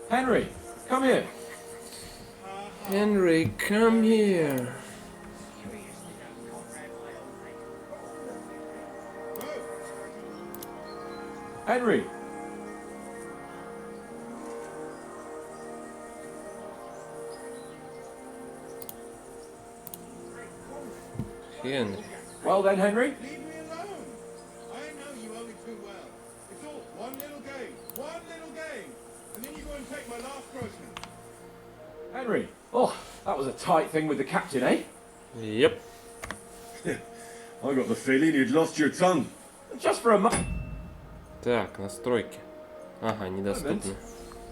Henry, come here. Henry, come here. Henry. Henry. Well then, Henry. Leave me alone. I know you only too well. It's all one little game, and then you go and take my last grocery. Henry. Oh, that was a tight thing with the captain, eh? Yep. I got the feeling you'd lost your tongue. Just for a moment. Так, настройки. Ага, недоступны.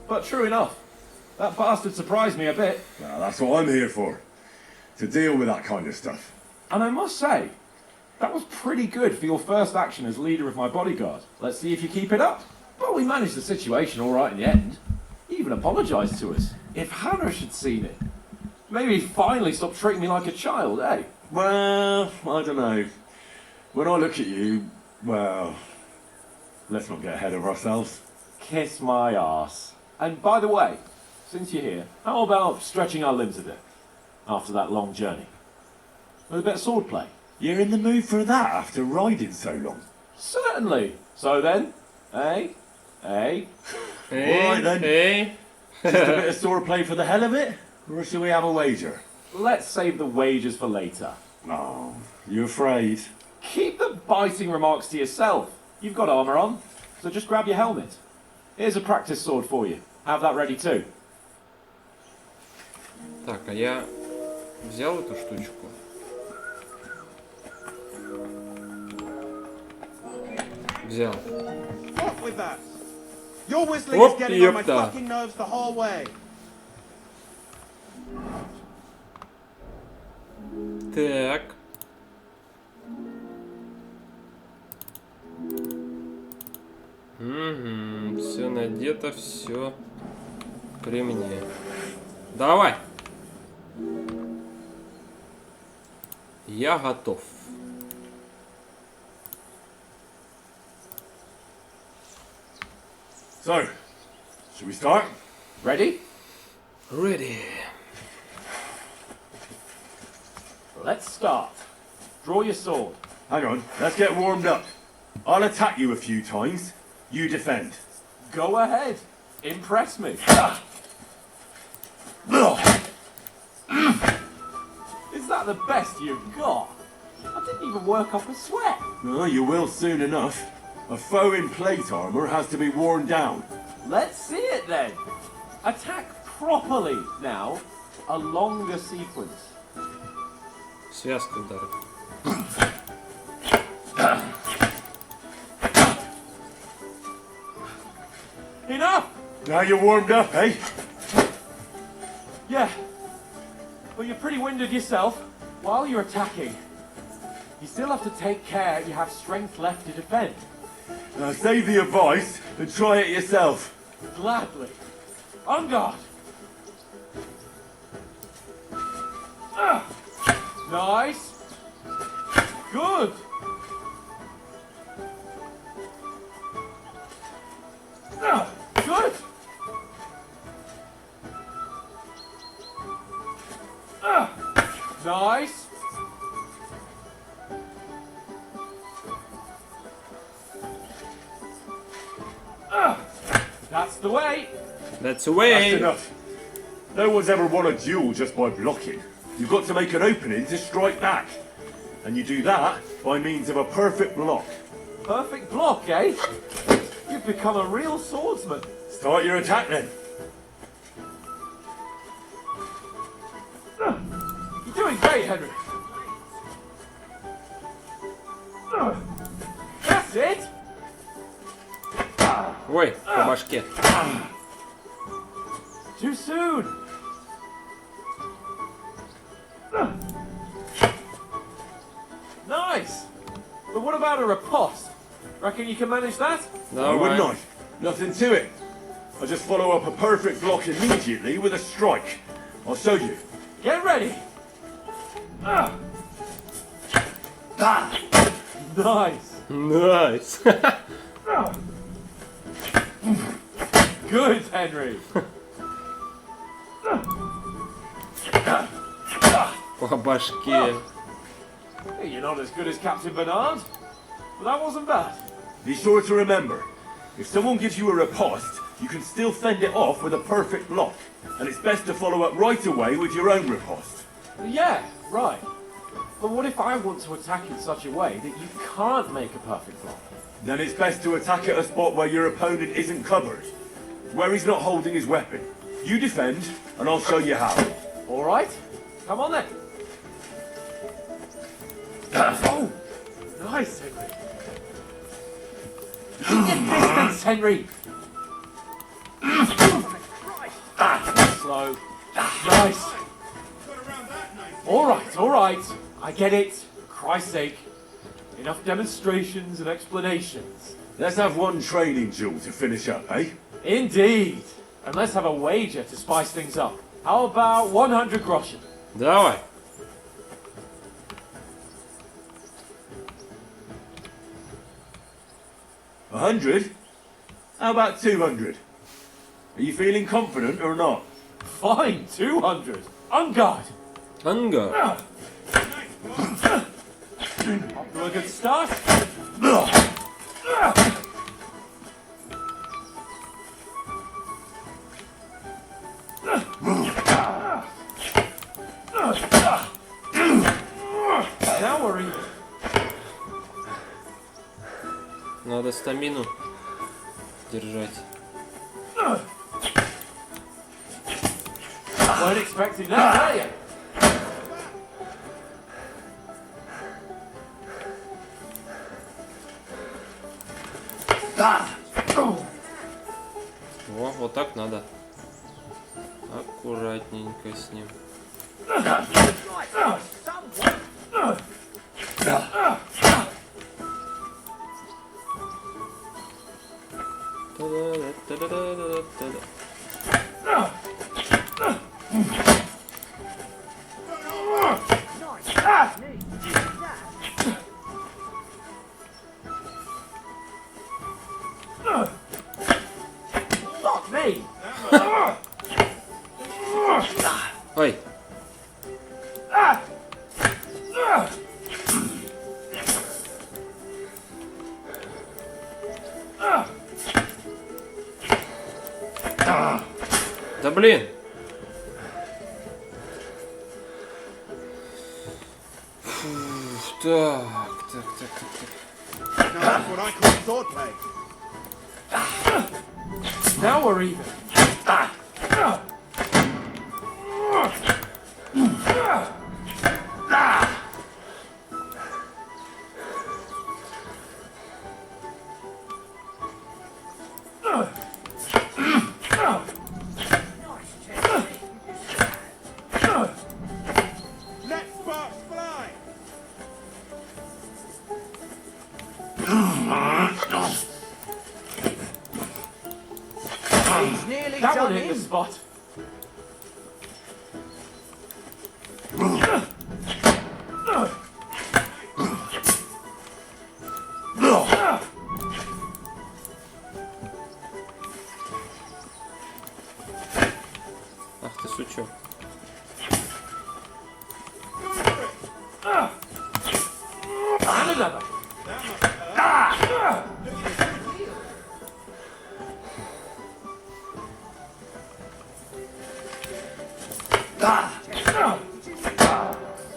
But true enough. That bastard surprised me a bit. Well, that's what I'm here for. To deal with that kind of stuff. And I must say, that was pretty good for your first action as leader of my bodyguard. Let's see if you keep it up. Well, we managed the situation all right in the end. He even apologised to us. If Hannah had seen it, maybe he'd finally stop treating me like a child, eh? Well, I don't know. When I look at you, well, let's not get ahead of ourselves. Kiss my arse. And by the way, since you're here, how about stretching our limbs a bit after that long journey? With a bit of swordplay. You're in the mood for that after riding so long? Certainly. So then, eh? Hey, Alright then. hey. Just a bit of swordplay for the hell of it? Or shall we have a wager? Let's save the wagers for later. Oh, you afraid? Keep the biting remarks to yourself. You've got armour on, so just grab your helmet. Here's a practice sword for you. Have that ready too. Так, а я взял эту штучку. Взял. Off with that! Your whistling Оп, is getting on my ёпта. fucking nerves the whole way. Так. Угу, все надето, все при мне. Давай. Я готов. So, should we start? Ready? Ready. Let's start. Draw your sword. Hang on, let's get warmed up. I'll attack you a few times. You defend. Go ahead. Impress me. Is that the best you've got? I didn't even work up a sweat. Oh, you will soon enough. A foe in plate armor has to be worn down. Let's see it then. Attack properly now. A longer sequence. Связка ударов. Enough! Now you're warmed up, eh? Yeah. But you're pretty winded yourself. While you're attacking, you still have to take care you have strength left to defend. Now save the advice and try it yourself. Gladly. On guard. Nice. Good. Good. Nice. That's the way. That's away. That's enough. No one's ever won a duel just by blocking. You've got to make an opening to strike back. And you do that by means of a perfect block. Perfect block, eh? You've become a real swordsman. Start your attack then. You're doing great, Henry. That's it. Ой, по башке. Too soon. Nice. But what about a riposte? Reckon you can manage that? No, wouldn't Давай. I? Nothing to it. I just follow up a perfect block immediately with a strike. I'll show you. Get ready. Nice. Nice. Good, Henry. По башке. Hey, you're not as good as Captain Bernard, but that wasn't bad. Be sure to remember, if someone gives you a riposte, you can still fend it off with a perfect block. And it's best to follow up right away with your own riposte. Yeah, right. But what if I want to attack in such a way that you can't make a perfect block? Then it's best to attack at a spot where your opponent isn't covered. Where he's not holding his weapon. You defend, and I'll show you how. All right, come on then. Oh, nice, Henry. Keep your distance, Henry. Slow. Nice. All right. I get it. For Christ's sake. Enough demonstrations and explanations. Let's have one training duel to finish up, eh? Indeed. And let's have a wager to spice things up. How about 100 groschen? Давай. $100? How about 200? Are you feeling confident or not? Fine, 200. On guard. Anga. Off to a good start. Now we're even. Надо стамину держать. Weren't expecting that, were you? О, вот так надо. Аккуратненько с ним. Та-да-да-та-да-да-да-да. Fuck me! Ой. Да блин. Фух, так. Now that's what I call swordplay. Now we're even. Let sparks fly. He's nearly That one done hit the in. spot. Ах ты сучок. And another.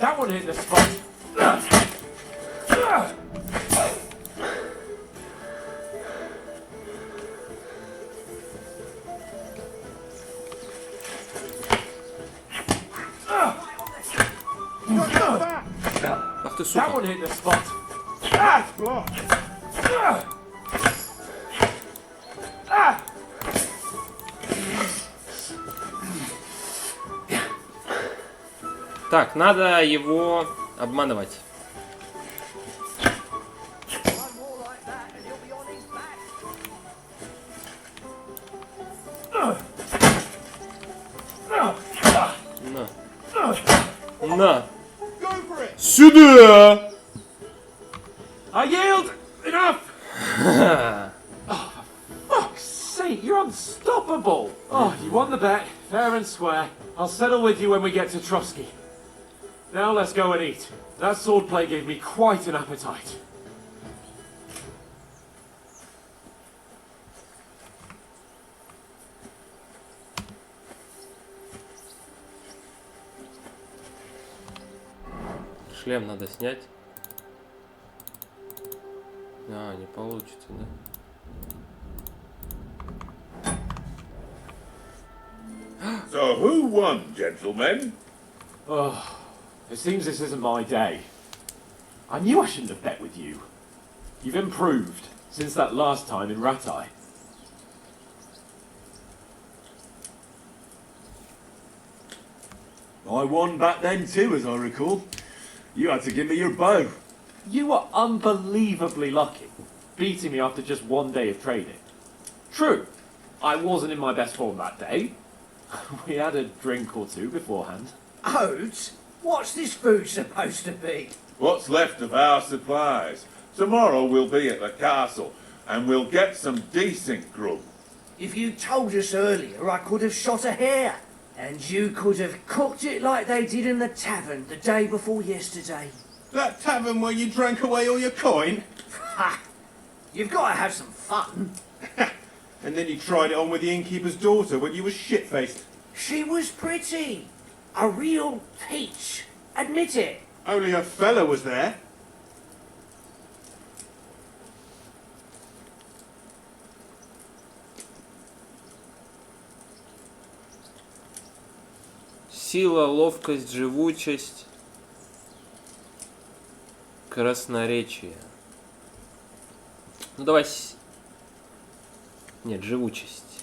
That one hit the spot. Ах ты That сука. one hit the spot. That's blocked. Так, надо его обманывать. На. На. Go for it. Сюда! I yield! Enough! Oh, for fuck's sake, you're unstoppable! Oh, you won the bet, fair and square. I'll settle with you when we get to Trotsky. Now let's go and eat. That swordplay gave me quite an appetite. Шлем надо снять. А, не получится, да? So who won, gentlemen? Oh, it seems this isn't my day. I knew I shouldn't have bet with you. You've improved since that last time in Ratai. I won back then too, as I recall. You had to give me your bow. You were unbelievably lucky, beating me after just one day of training. True, I wasn't in my best form that day. We had a drink or two beforehand. Oats? What's this food supposed to be? What's left of our supplies? Tomorrow we'll be at the castle, and we'll get some decent grub. If you told us earlier, I could have shot a hare. And you could have cooked it like they did in the tavern the day before yesterday. That tavern where you drank away all your coin? Ha! You've got to have some fun. And then you tried it on with the innkeeper's daughter when you were shit-faced. She was pretty. A real peach. Admit it. Only a fella was there. Сила, ловкость, живучесть, красноречие. Ну давай... Нет, живучесть.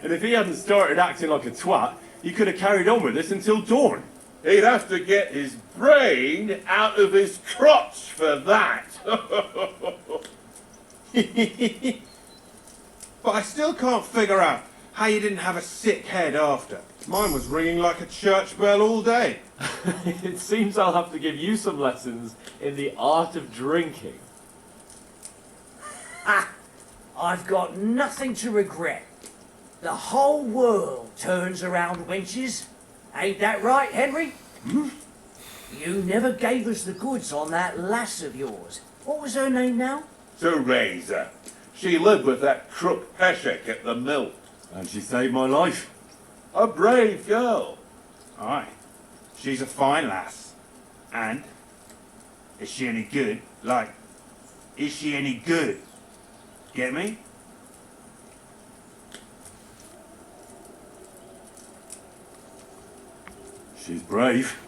And if he hadn't started acting like a twat, he could have carried on with this until dawn. He'd have to get his brain out of his crotch for that. But I still can't figure out how you didn't have a sick head after. Mine was ringing like a church bell all day. It seems I'll have to give you some lessons in the art of drinking. Ah! I've got nothing to regret. The whole world turns around wenches. Ain't that right, Henry? Hmm? You never gave us the goods on that lass of yours. What was her name now? Teresa. She lived with that crook Peshek at the mill. And she saved my life. A brave girl. Aye. She's a fine lass. And? Is she any good? Like, is she any good? Get me? She's brave.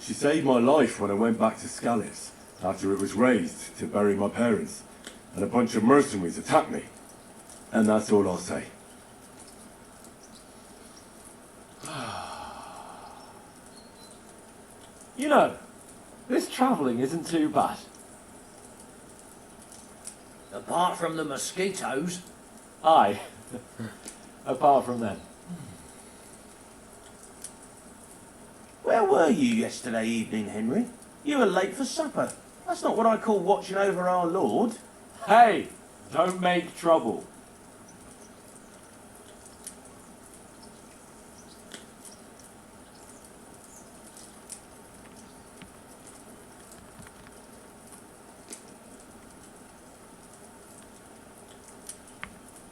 She saved my life when I went back to Scallis after it was raised to bury my parents, and a bunch of mercenaries attacked me. And that's all I'll say. You know, this travelling isn't too bad. Apart from the mosquitoes. Aye. Apart from them. Where were you yesterday evening, Henry? You were late for supper. That's not what I call watching over our Lord. Hey, don't make trouble.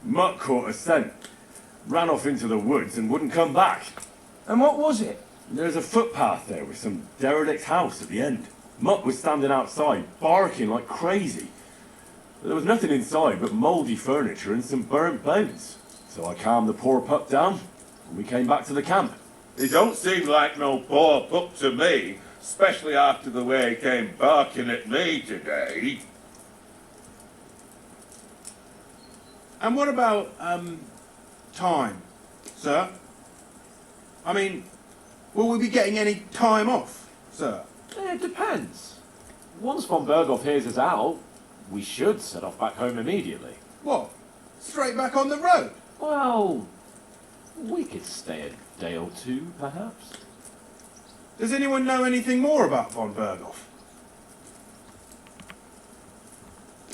Mutt caught a scent, ran off into the woods and wouldn't come back. And what was it? There's a footpath there with some derelict house at the end. Mutt was standing outside, barking like crazy. There was nothing inside but mouldy furniture and some burnt bones. So I calmed the poor pup down, and we came back to the camp. He don't seem like no poor pup to me, especially after the way he came barking at me today. And what about, time, sir? I mean, will we be getting any time off, sir? It depends. Once von Berghoff hears us out, we should set off back home immediately. What? Straight back on the road? Well, we could stay a day or two, perhaps. Does anyone know anything more about von Berghoff?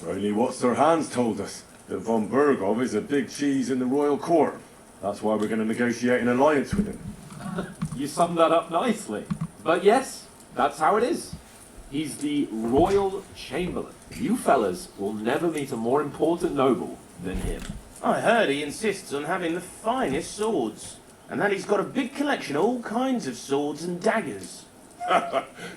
Only what Sir Hans told us, that von Berghoff is a big cheese in the royal court. That's why we're going to negotiate an alliance with him. You summed that up nicely. But yes, that's how it is. He's the Royal Chamberlain. You fellas will never meet a more important noble than him. I heard he insists on having the finest swords, and that he's got a big collection of all kinds of swords and daggers.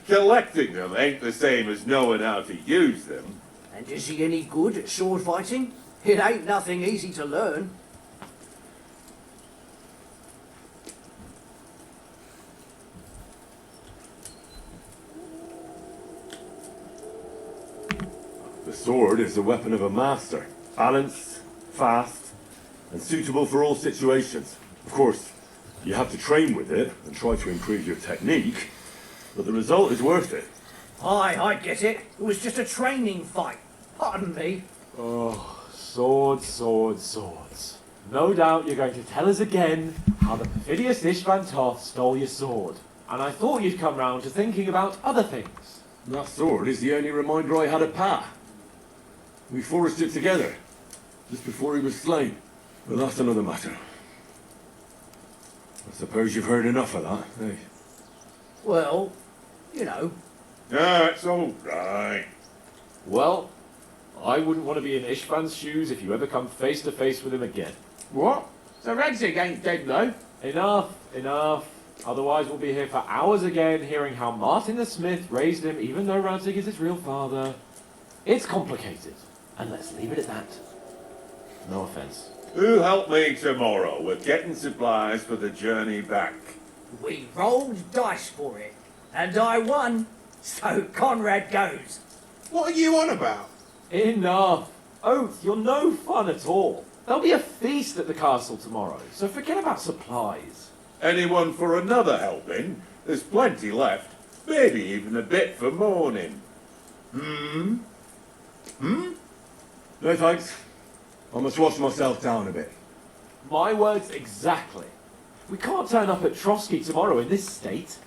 Collecting them ain't the same as knowing how to use them. And is he any good at sword fighting? It ain't nothing easy to learn. The sword is the weapon of a master. Balanced, fast, and suitable for all situations. Of course, you have to train with it and try to improve your technique, but the result is worth it. Aye, I get it. It was just a training fight. Pardon me. Oh, swords, swords, swords. No doubt you're going to tell us again how the perfidious Ishvan Toth stole your sword. And I thought you'd come round to thinking about other things. That sword is the only reminder I had of Pa. We forged it together, just before he was slain. But that's another matter. I suppose you've heard enough of that, eh? Well, you know. It's all right. Well, I wouldn't want to be in Ishvan's shoes if you ever come face to face with him again. What? So Radzig ain't dead, though? Enough, enough. Otherwise we'll be here for hours again hearing how Martin the Smith raised him even though Radzig is his real father. It's complicated, and let's leave it at that. No offense. Who'll help me tomorrow with getting supplies for the journey back? We rolled dice for it, and I won. So Conrad goes. What are you on about? Enough. Oath, you're no fun at all. There'll be a feast at the castle tomorrow, so forget about supplies. Anyone for another helping? There's plenty left. Maybe even a bit for morning. No thanks. I must wash myself down a bit. My words exactly. We can't turn up at Trotsky tomorrow in this state.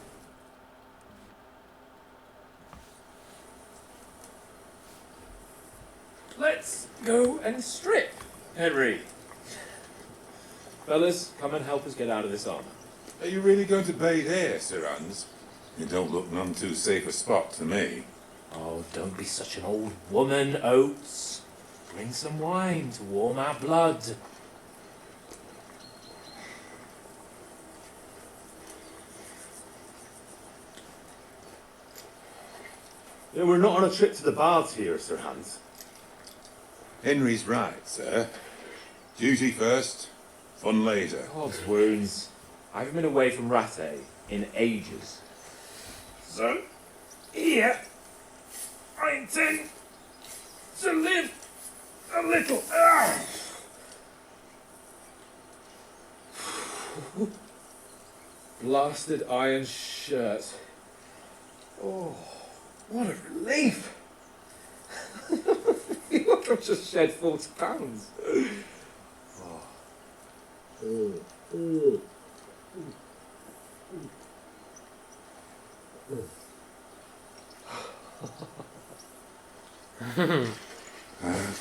Let's go and strip, Henry. Fellas, come and help us get out of this armor. Are you really going to bathe here, Sir Hans? You don't look none too safe a spot to me. Oh, don't be such an old woman, Oates. Bring some wine to warm our blood. Yeah, we're not on a trip to the baths here, Sir Hans. Henry's right, sir. Duty first, fun later. God's wounds. I haven't been away from Rattay in ages. So, here, I intend to live a little. Blasted iron shirt. Oh, what a relief! You like I've just shed 40 pounds.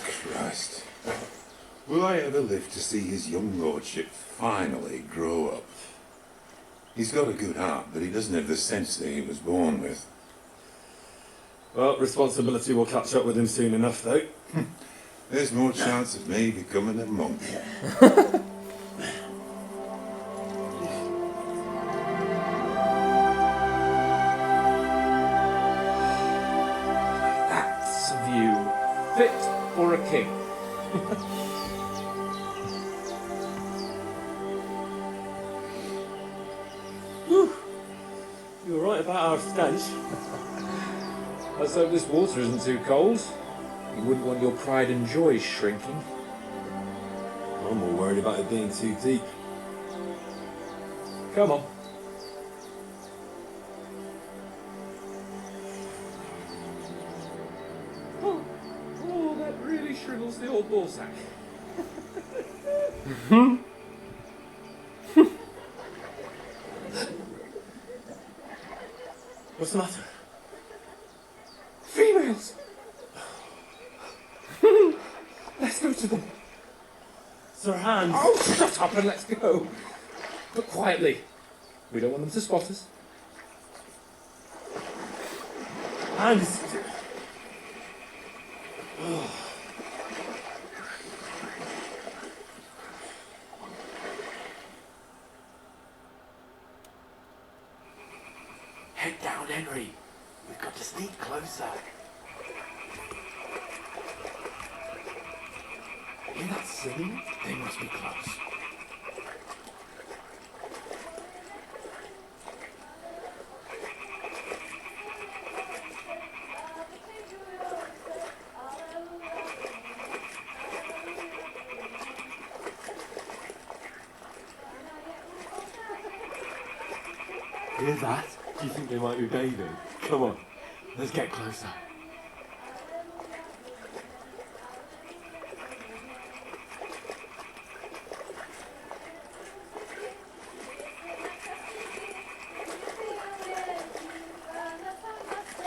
Christ. Will I ever live to see his young lordship finally grow up? He's got a good heart, but he doesn't have the sense that he was born with. Well, responsibility will catch up with him soon enough, though. There's more chance of me becoming a monk. That's a view fit for a king. Whew. You were right about our stench. Let's hope this water isn't too cold. You wouldn't want your pride and joy shrinking. I'm more worried about it being too deep. Come on. Oh, that really shrivels the old ball sack. What's the matter? Females! Let's go to them. Sir Hans. Oh, shut up and let's go. But quietly. We don't want them to spot us. Hans. Head down, Henry. We've got to sneak closer. Hear that singing? They must be close. Hear that? Do you think they might be bathing? Come on, let's get closer.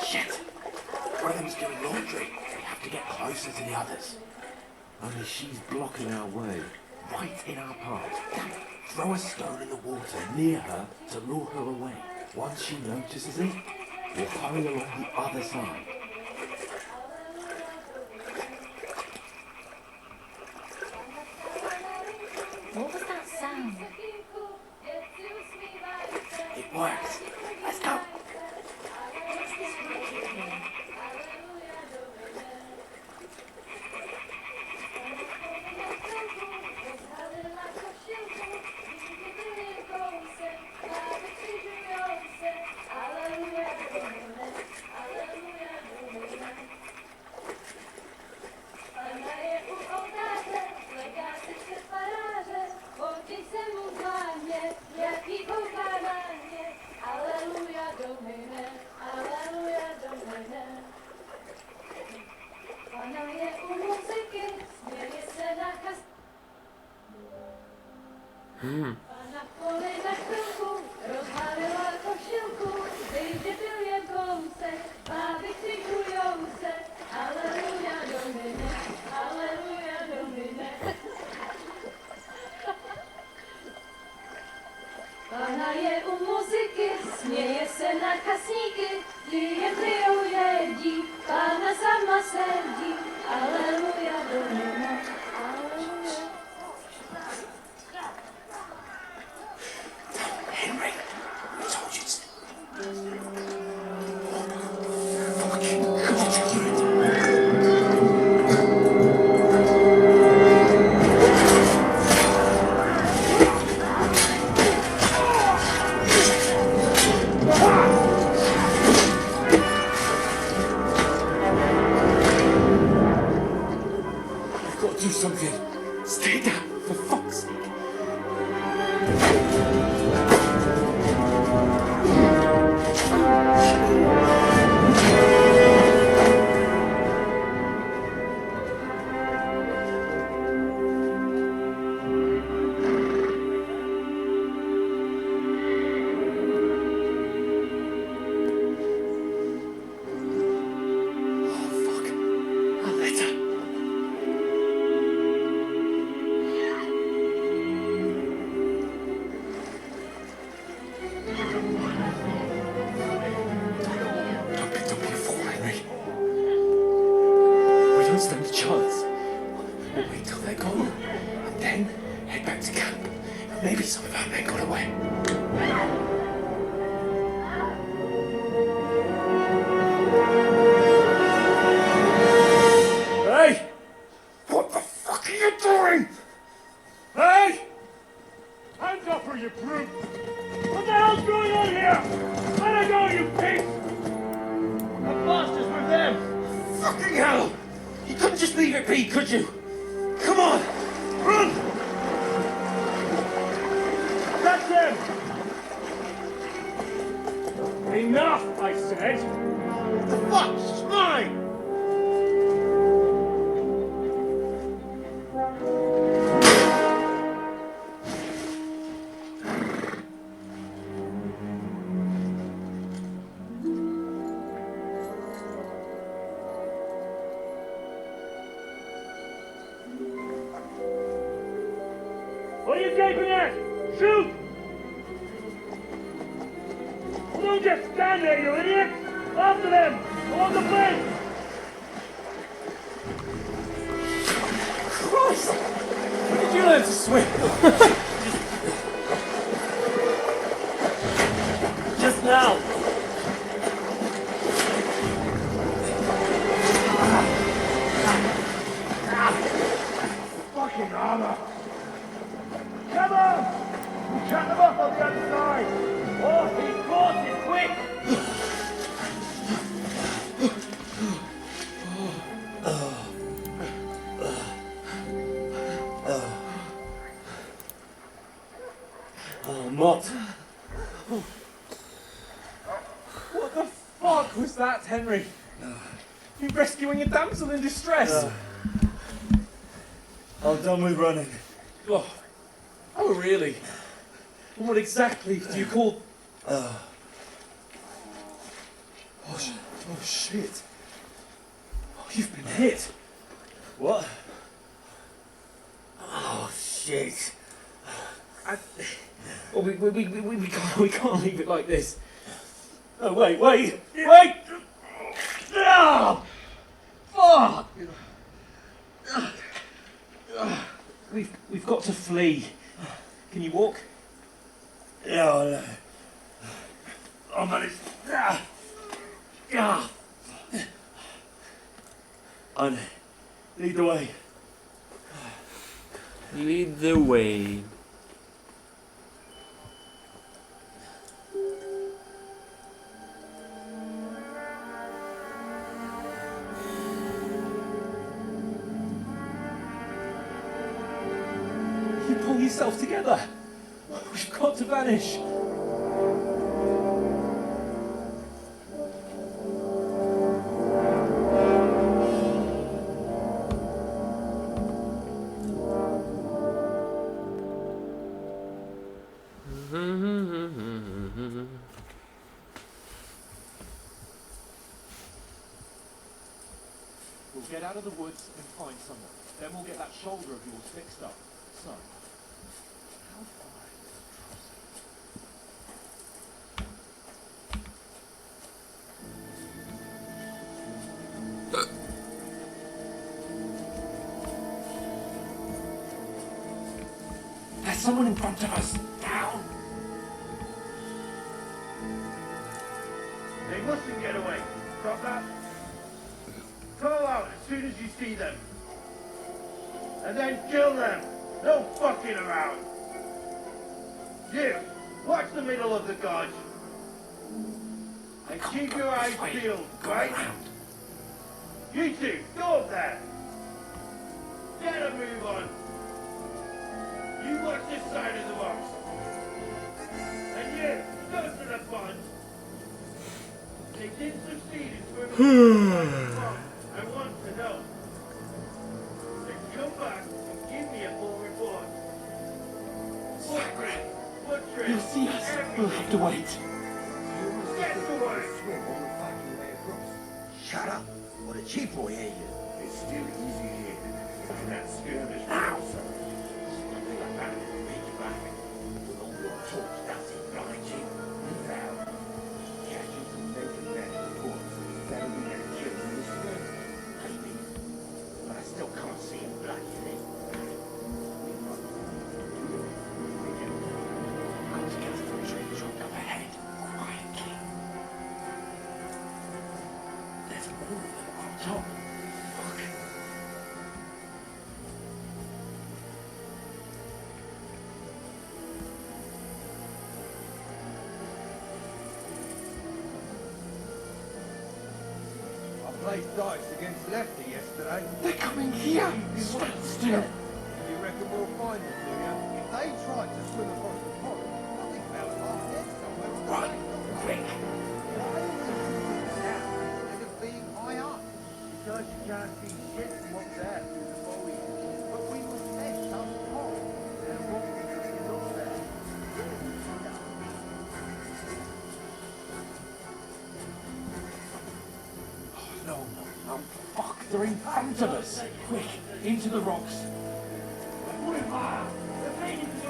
Shit! One of them's doing laundry. We have to get closer to the others. Only she's blocking our way, right in our path. Throw a stone in the water near her to lure her away. Once she notices it, we'll hurry along the other side. What was that sound? It worked. Let's go. Pana je u muzyky, směje se na kasníky, jen jedí, Pana sama sedí, aleluja do neba, aleluja. Henry, I told you to... Do something. Stay down, for fuck's sake. Maybe some of our men got away. Hey! What the fuck are you doing? Hey! Hands up or you brute! What the hell's going on here? Let her go, you pig! The bastards were them! Fucking hell! You couldn't just leave it be, could you? Come on! Run! That's them! Enough, I said! What the fuck? It's mine! What are you gaping at? Shoot! Well, don't just stand there, you idiot! After them! Along the fence! Christ! When did you learn to swim? Just now! Fucking armor! Come on! We'll cut them off on the other side! Oh, these horses, quick! Oh, Mott. What the fuck was that, Henry? You rescuing a damsel in distress? I'm done with running. Oh, really? And what exactly do you call... Oh, shit. Oh, you've been hit. What? Oh, shit. Oh, we can't leave it like this. Oh, wait! Ah! Fuck! We've got to flee. Can you walk? Yeah, I know. I'll manage. And lead the way. Lead the way. You pull yourself together. We've got to vanish. We'll get out of the woods and find someone. Then we'll get that shoulder of yours fixed up. So, how far is this crossing? There's someone in front of us. Down. They mustn't get away. Stop that. Call out as soon as you see them. And then kill them. No fucking around. You, watch the middle of the gauge. And keep your eyes peeled, right? You two, go up there. Get a move on. You watch this side of the box. And you, go to the pond. They didn't succeed in swimming. I want to know. Then come back and give me a full report. What trick? You'll see us. We'll have to wait. Get to work. Shut up, or the chief will hear you. It's still easy here. And that skirmish now, sir. Something like that will make you back. With all your talk, that's it, blind you. Now, catch you from making that report. That'll be their kills in this game. Maybe. But I still can't see him blood, you think? Come together for a drink. Go ahead. Quietly. There's more of them on top. Fuck. I played dice against Lefty yesterday. They're coming here. Stand still. You reckon we'll find them, do you? If they tried to swim across the pond, I think they'll find dead somewhere. Run. Quick. Instead of being high up. Because you can't see shit from what's there through the foliage. But we will test some pond. And what we can look there. No. Fuck. They're in front of us. Quick. Into the rocks. They're fading to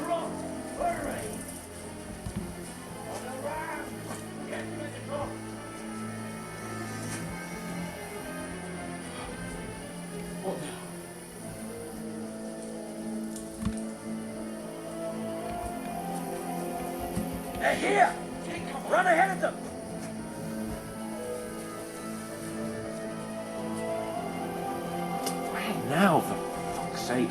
They're here! Run ahead of them! Where now, for fuck's sake?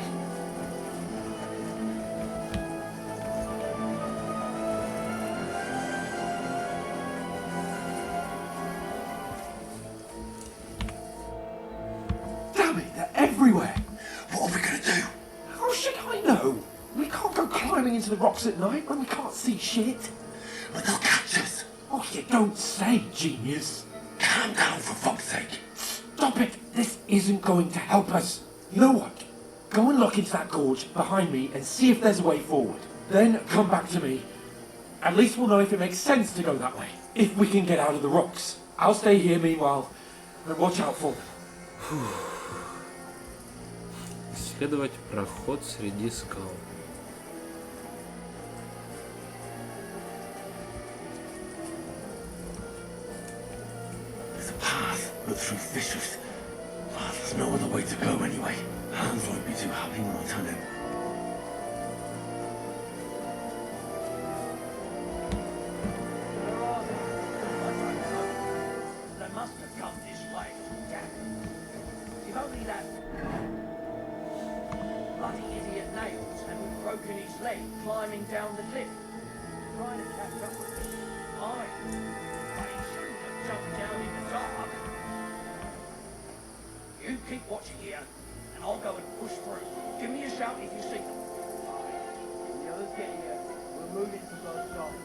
Damn it, they're everywhere! What are we gonna do? How should I know? We can't go climbing into the rocks at night when we can't see shit. But they'll catch us. Oh, you don't say, genius. Calm down, for fuck's sake. Stop it! This isn't going to help us. You know what? Go and look into that gorge behind me and see if there's a way forward. Then come back to me. At least we'll know if it makes sense to go that way. If we can get out of the rocks. I'll stay here meanwhile and watch out for them. Исследовать проход среди скал. There's a path, but through fissures. Oh, there's no other way to go anyway. Hans won't be too happy when I tell him. They must have come this way. If only that bloody idiot Nails hadn't broken his leg climbing down the cliff. Trying to catch up with me. But he shouldn't have jumped down in the dark. You keep watching here, and I'll go and push through. Give me a shout if you see them. When the others get here, we'll move in for both sides.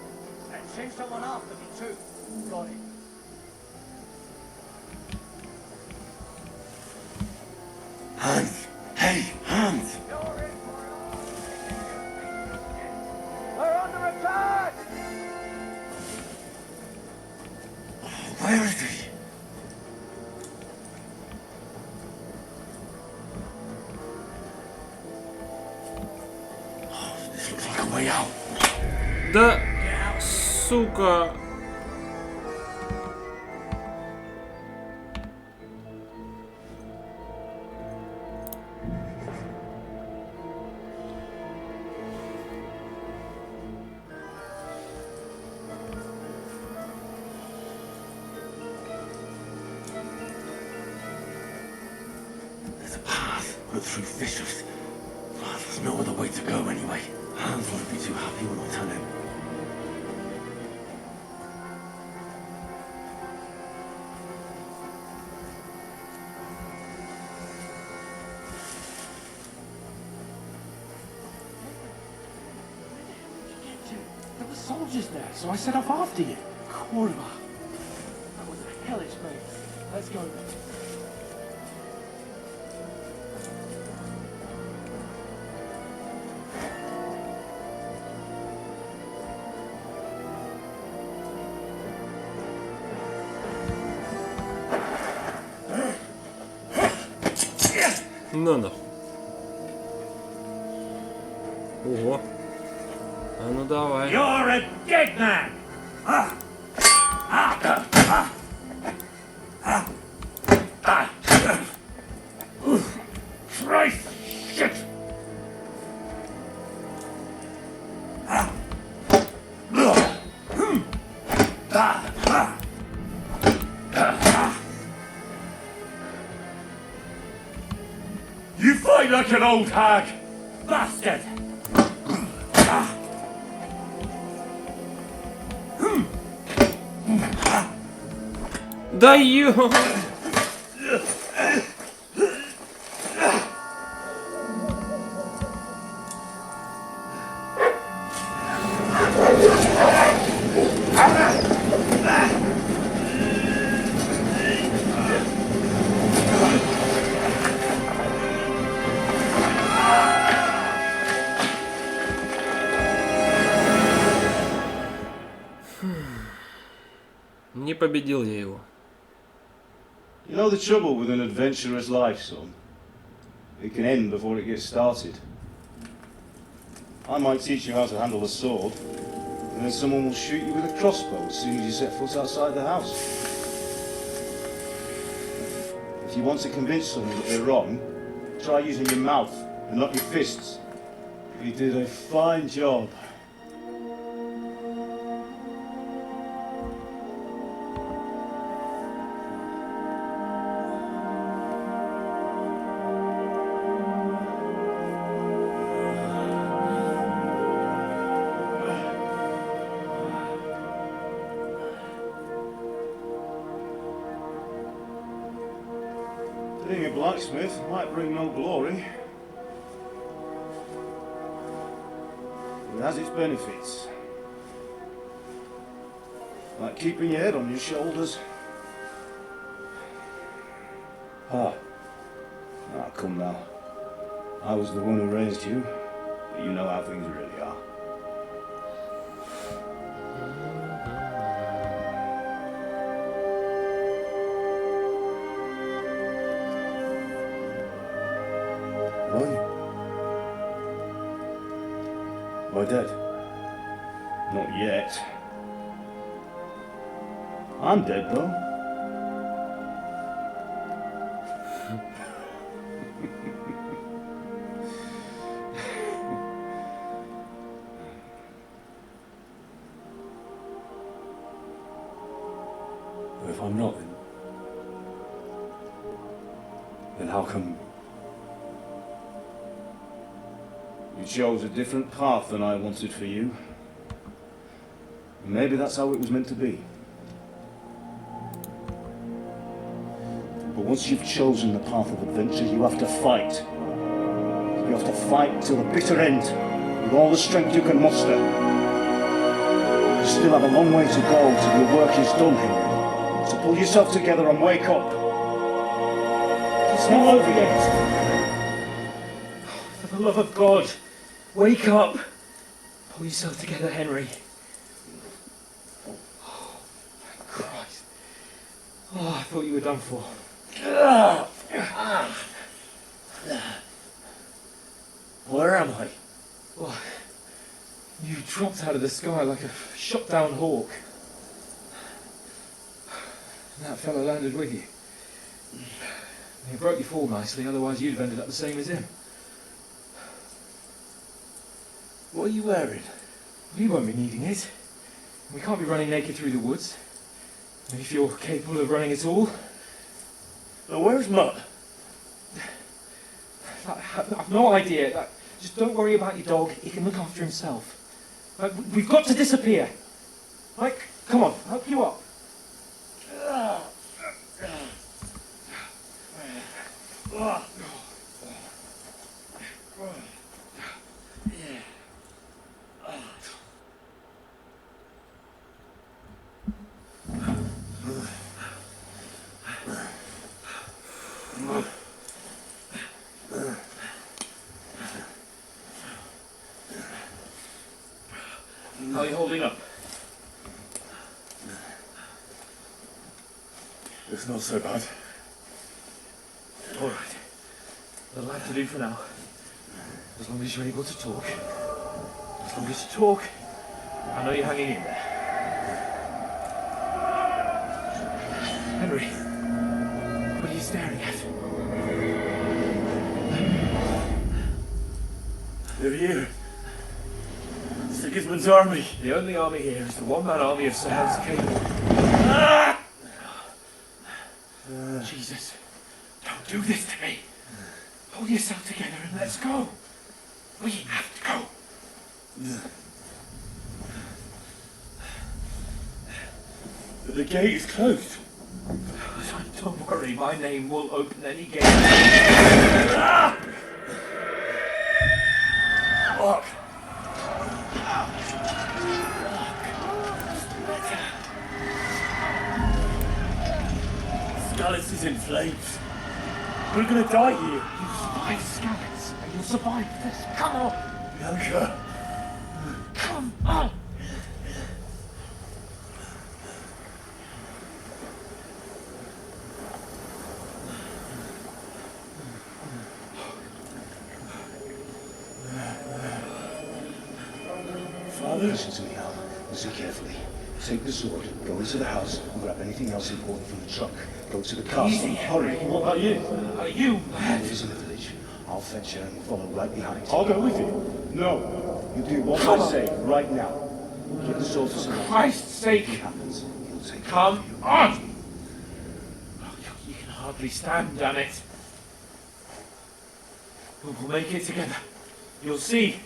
And send someone after me too. Got it. Hans! Hey, Hans! We're under attack! Where is he? Oh, this looks like a way out. Да, сука. There's a path, but through fissures. Oh, there's no other way to go anyway. Hans won't be too happy when I tell him. There were soldiers there, so I set off after you. Kurva. That was a hellish move. Let's go. Ну нахуй. Ого. А ну давай. You're a dead man! Christ! Shit! You fight like an old hag! Bastard! Да ё... Не победил я его. You know the trouble with an adventurous life, son? It can end before it gets started. I might teach you how to handle a sword, and then someone will shoot you with a crossbow as soon as you set foot outside the house. If you want to convince someone that they're wrong, try using your mouth and not your fists. You did a fine job. Being a blacksmith might bring no glory. But it has its benefits. Like keeping your head on your shoulders. Ah, come now. I was the one who raised you, but you know how things really are. Why dead? Not yet. I'm dead, though. If I'm not, then how come? You chose a different path than I wanted for you. Maybe that's how it was meant to be. But once you've chosen the path of adventure, you have to fight. You have to fight till the bitter end, with all the strength you can muster. You still have a long way to go till your work is done, Henry. So pull yourself together and wake up. It's not over yet. For the love of God, wake up! Pull yourself together, Henry. Oh, thank Christ. Oh, I thought you were done for. Where am I? Well, you dropped out of the sky like a shot down hawk. And that fella landed with you. He broke your fall nicely, otherwise you'd have ended up the same as him. What are you wearing? We won't be needing it. We can't be running naked through the woods. If you're capable of running at all. Now, where's Mutt? I've no idea. Just don't worry about your dog. He can look after himself. We've got to disappear. Mike, come on, help you up. How are you holding up? It's not so bad. All right. That'll have to do for now. As long as you're able to talk. As long as you talk, I know you're hanging in there. Henry, what are you staring at? They're here. Sigismund's army. The only army here is the one-man army of Sir Hans Cable. Jesus, don't do this to me. Pull yourself together and let's go. We have to go. The gate is closed. Don't worry, my name will open any gate. Fuck. Scallis is in flames. We're gonna die here. You survive Scallis, and you'll survive this. Come on. Bianca. Come on. Father? Listen to me, Al. Listen carefully. Take the sword, go into the house, and grab anything else important from the truck. Go to the castle. Easy. Hurry. What about you? Are you mad? Lives in the village. I'll fetch her and we'll follow right behind. I'll go with you. No. You do what I say right now. Get the sword to For someone. Christ's sake. If it happens, he'll take Come on! Oh, you can hardly stand, damn it. We'll make it together. You'll see.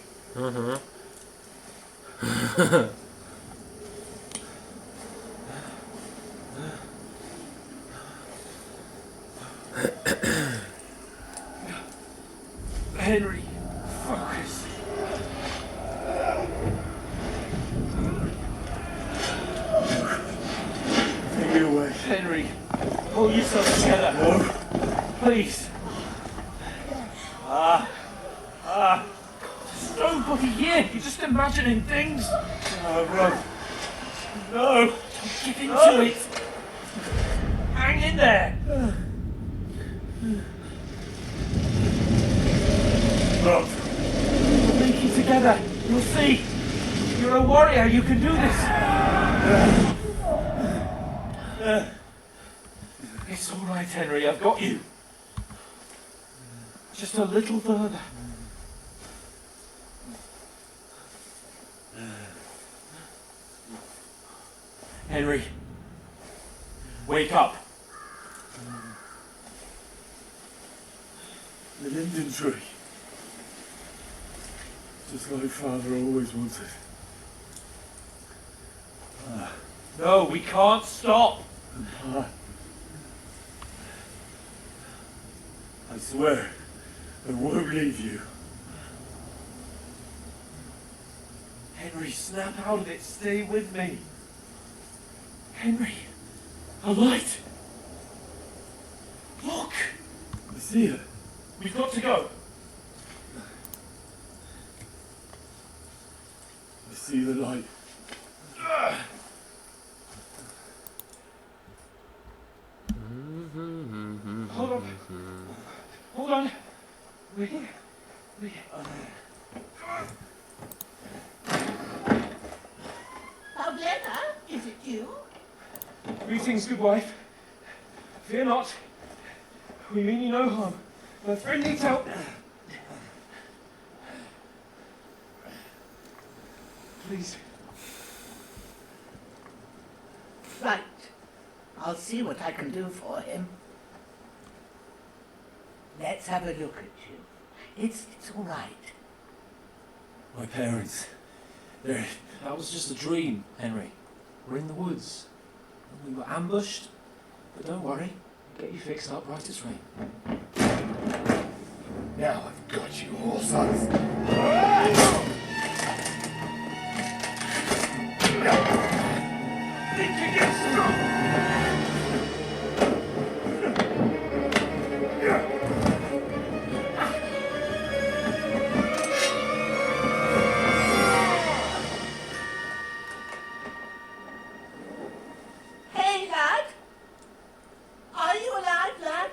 Henry, focus. Take me away. Henry, pull yourself together. No. Please. There's nobody here. You're just imagining things. Run. No. Get into it. Hang in there. Run. We'll make it together. You'll see. You're a warrior. You can do this. It's all right, Henry. I've got you. Just a little further. Henry, wake up. The linden tree. Just like Father always wanted. No, we can't stop. I swear, I won't leave you. Henry, snap out of it. Stay with me. Henry, a light. Look. I see it. We've got to go. I see the light. Hold on. Hold on. Wait. Paulina, is it you? Greetings, good wife. Fear not. We mean you no harm. My friend needs help. Please. Right. I'll see what I can do for him. Let's have a look at you. It's all right. My parents. They're... That was just a dream, Henry. We're in the woods. We were ambushed. But don't worry. We'll get you fixed up right as rain. Now I've got you all, sons. Think you get strong? Hey, lad! Are you alive, lad?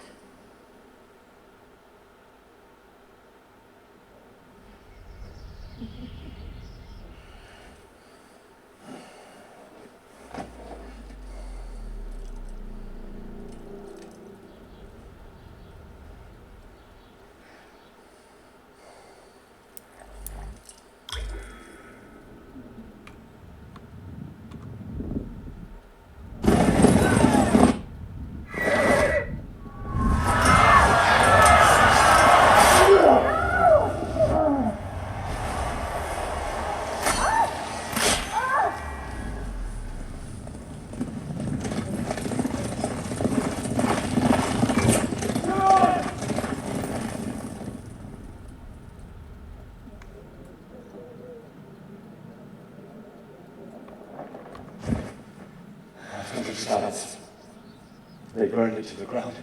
They burned it to the ground.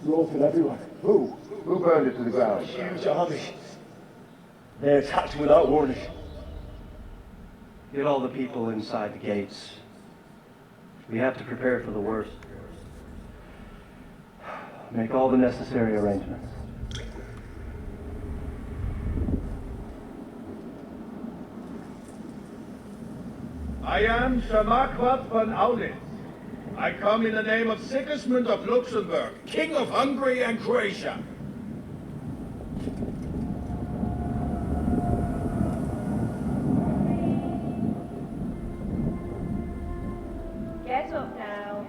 Slaughtered everyone. Who? Who burned it to the ground? Huge army. They attacked without warning. Get all the people inside the gates. We have to prepare for the worst. Make all the necessary arrangements. I am Sir Marquardt von Aulitz. I come in the name of Sigismund of Luxembourg, King of Hungary and Croatia. Get up now.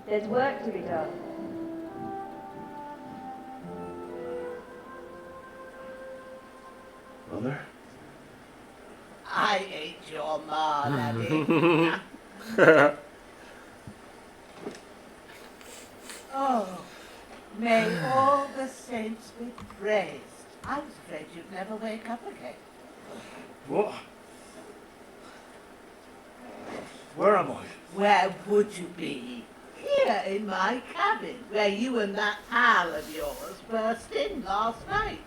There's work to be done. Mother? I ain't your ma, laddie. Oh, may all the saints be praised. I was afraid you'd never wake up again. What? Where am I? Where would you be? Here in my cabin, where you and that pal of yours burst in last night.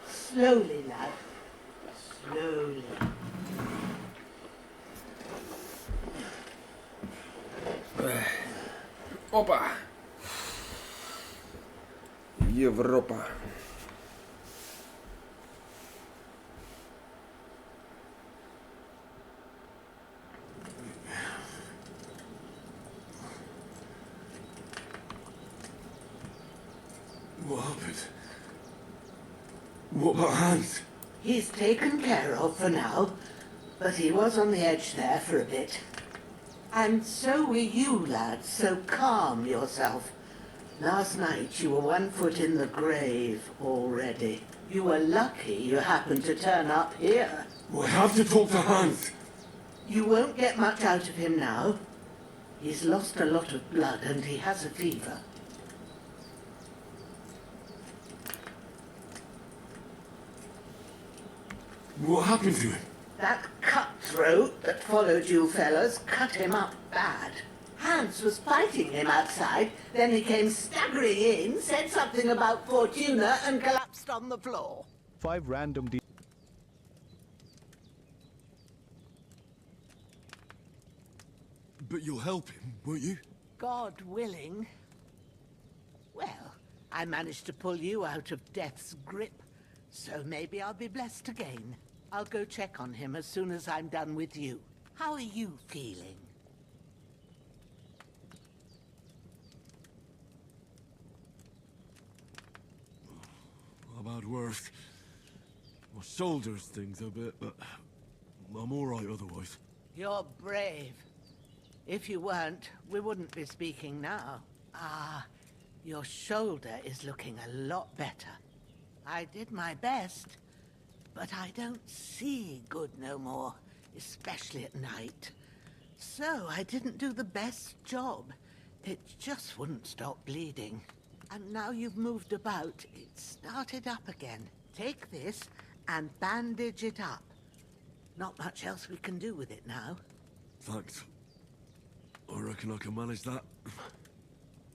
Slowly, lad. Slowly. Опа! Европа. What happened? What about Hans? He's taken care of for now, but he was on the edge there for a bit. And so were you, lad, so calm yourself. Last night you were 1 foot in the grave already. You were lucky you happened to turn up here. We have to talk to Hans. You won't get much out of him now. He's lost a lot of blood and he has a fever. What happened to him? That cutthroat that followed you fellas cut him up bad. Hans was fighting him outside, then he came staggering in, said something about Fortuna and collapsed on the floor. 5 random But you'll help him, won't you? God willing. Well, I managed to pull you out of death's grip, so maybe I'll be blessed again. I'll go check on him as soon as I'm done with you. How are you feeling? I've had worse. My shoulders stings a bit, but I'm alright otherwise. You're brave. If you weren't, we wouldn't be speaking now. Ah, your shoulder is looking a lot better. I did my best, but I don't see good no more, especially at night. So I didn't do the best job. It just wouldn't stop bleeding. And now you've moved about, it started up again. Take this and bandage it up. Not much else we can do with it now. Thanks. I reckon I can manage that.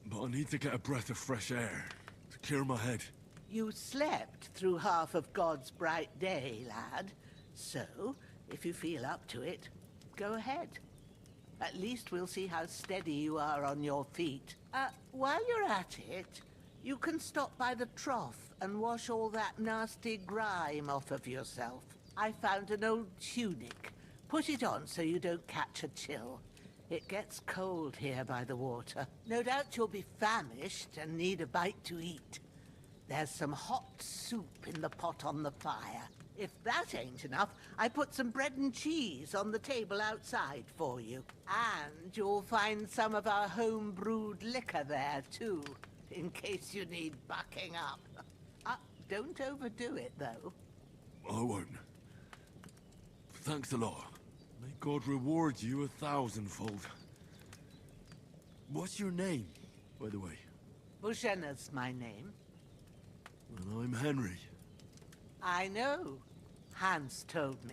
But I need to get a breath of fresh air to clear my head. You slept through half of God's bright day, lad. So, if you feel up to it, go ahead. At least we'll see how steady you are on your feet. While you're at it, you can stop by the trough and wash all that nasty grime off of yourself. I found an old tunic. Put it on so you don't catch a chill. It gets cold here by the water. No doubt you'll be famished and need a bite to eat. There's some hot soup in the pot on the fire. If that ain't enough, I put some bread and cheese on the table outside for you. And you'll find some of our home-brewed liquor there, too, in case you need bucking up. Don't overdo it, though. I won't. Thanks a lot. May God reward you 1,000-fold. What's your name, by the way? Bushenna's my name. And I'm Henry. I know. Hans told me.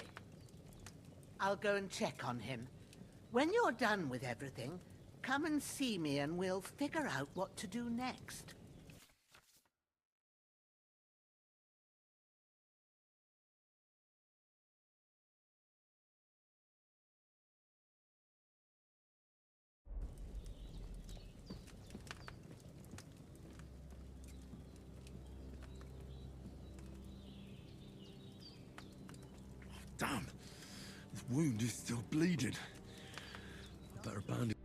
I'll go and check on him. When you're done with everything, come and see me and we'll figure out what to do next. Damn! This wound is still bleeding. I better bandage.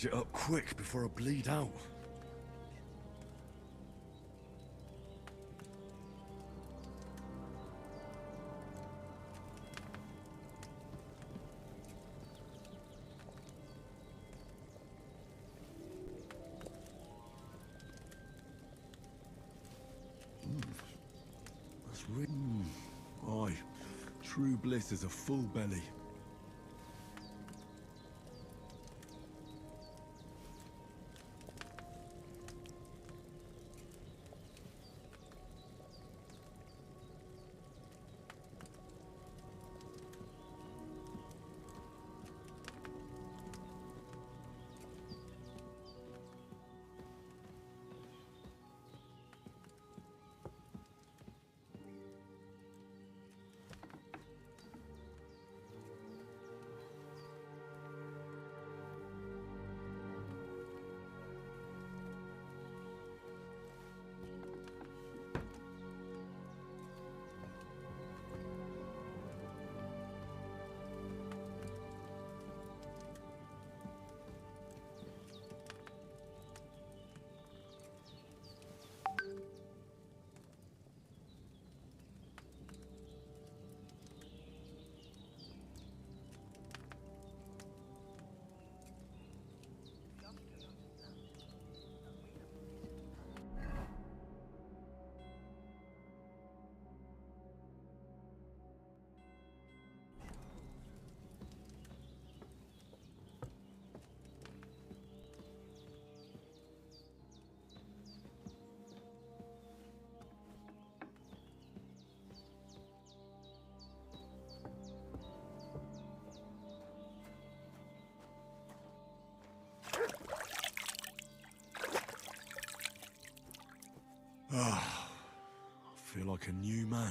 It up quick before I bleed out. Aye, true bliss is a full belly. Ah, I feel like a new man.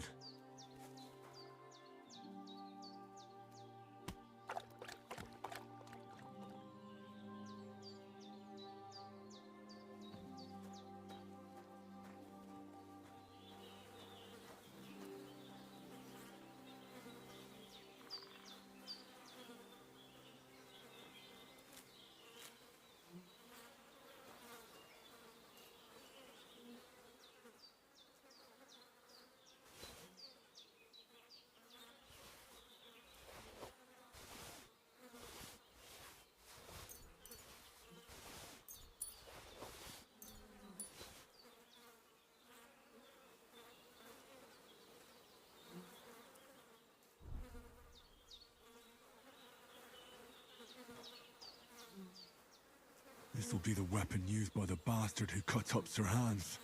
This'll be the weapon used by the bastard who cut up Sir Hans.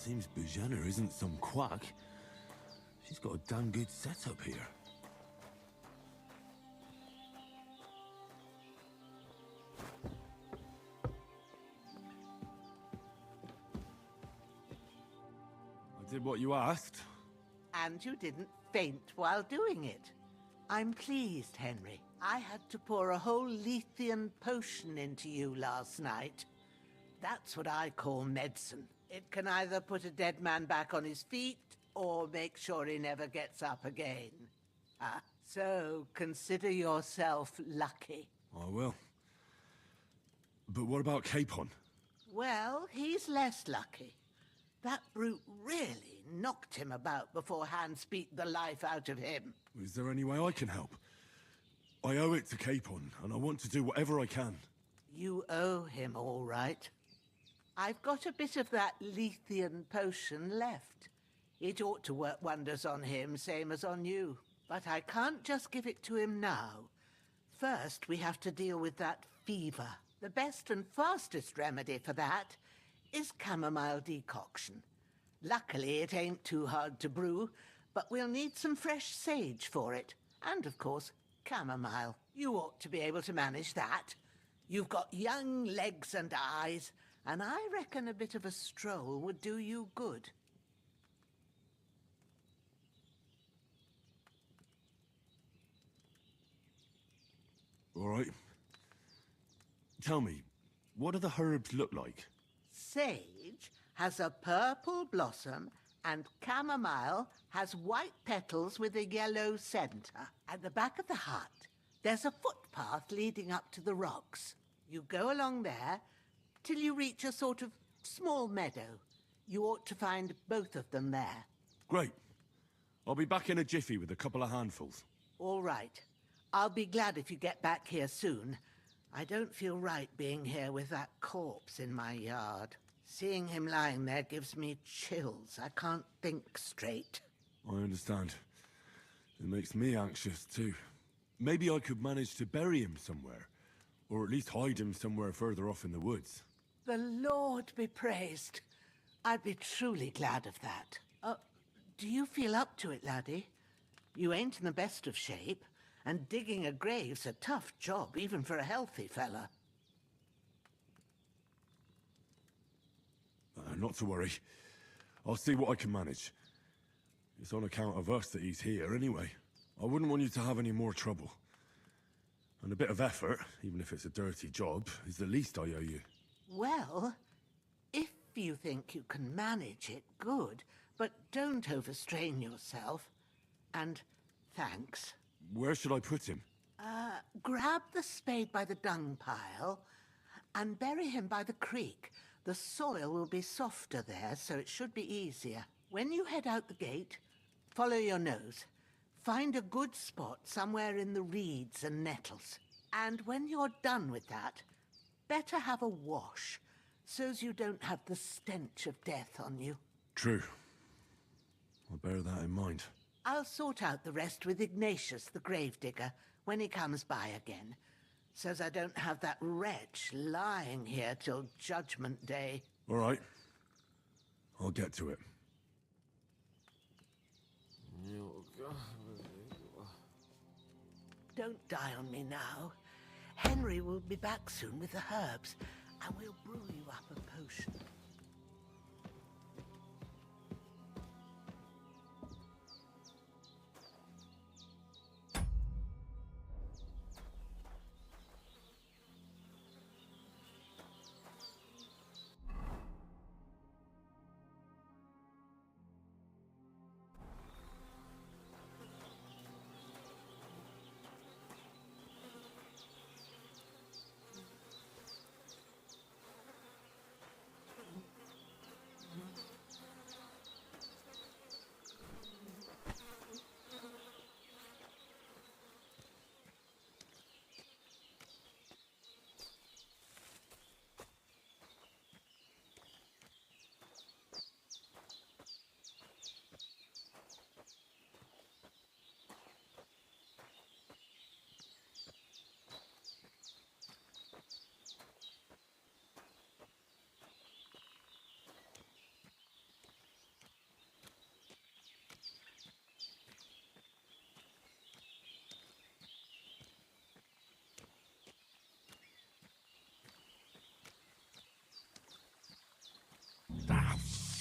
Seems Bujana isn't some quack. She's got a damn good setup here. I did what you asked. And you didn't faint while doing it. I'm pleased, Henry. I had to pour a whole Lethean potion into you last night. That's what I call medicine. It can either put a dead man back on his feet, or make sure he never gets up again. So consider yourself lucky. I will. But what about Capon? Well, he's less lucky. That brute really knocked him about before Hans beat the life out of him. Is there any way I can help? I owe it to Capon, and I want to do whatever I can. You owe him, all right. I've got a bit of that Lethean potion left. It ought to work wonders on him, same as on you. But I can't just give it to him now. First, we have to deal with that fever. The best and fastest remedy for that is chamomile decoction. Luckily, it ain't too hard to brew, but we'll need some fresh sage for it. And, of course, chamomile. You ought to be able to manage that. You've got young legs and eyes, and I reckon a bit of a stroll would do you good. All right. Tell me, what do the herbs look like? Sage has a purple blossom, and chamomile has white petals with a yellow centre. At the back of the hut, there's a footpath leading up to the rocks. You go along there till you reach a sort of small meadow. You ought to find both of them there. Great. I'll be back in a jiffy with a couple of handfuls. All right. I'll be glad if you get back here soon. I don't feel right being here with that corpse in my yard. Seeing him lying there gives me chills. I can't think straight. I understand. It makes me anxious, too. Maybe I could manage to bury him somewhere. Or at least hide him somewhere further off in the woods. The Lord be praised. I'd be truly glad of that. Do you feel up to it, laddie? You ain't in the best of shape, and digging a grave's a tough job, even for a healthy fella. Not to worry. I'll see what I can manage. It's on account of us that he's here, anyway. I wouldn't want you to have any more trouble. And a bit of effort, even if it's a dirty job, is the least I owe you. Well, if you think you can manage it, good. But don't overstrain yourself. And thanks. Where should I put him? Grab the spade by the dung pile and bury him by the creek. The soil will be softer there, so it should be easier. When you head out the gate, follow your nose. Find a good spot somewhere in the reeds and nettles. And when you're done with that, better have a wash, so's you don't have the stench of death on you. True. I'll bear that in mind. I'll sort out the rest with Ignatius, the gravedigger, when he comes by again, so's I don't have that wretch lying here till Judgment Day. All right. I'll get to it. Don't die on me now. Henry will be back soon with the herbs, and we'll brew you up a potion.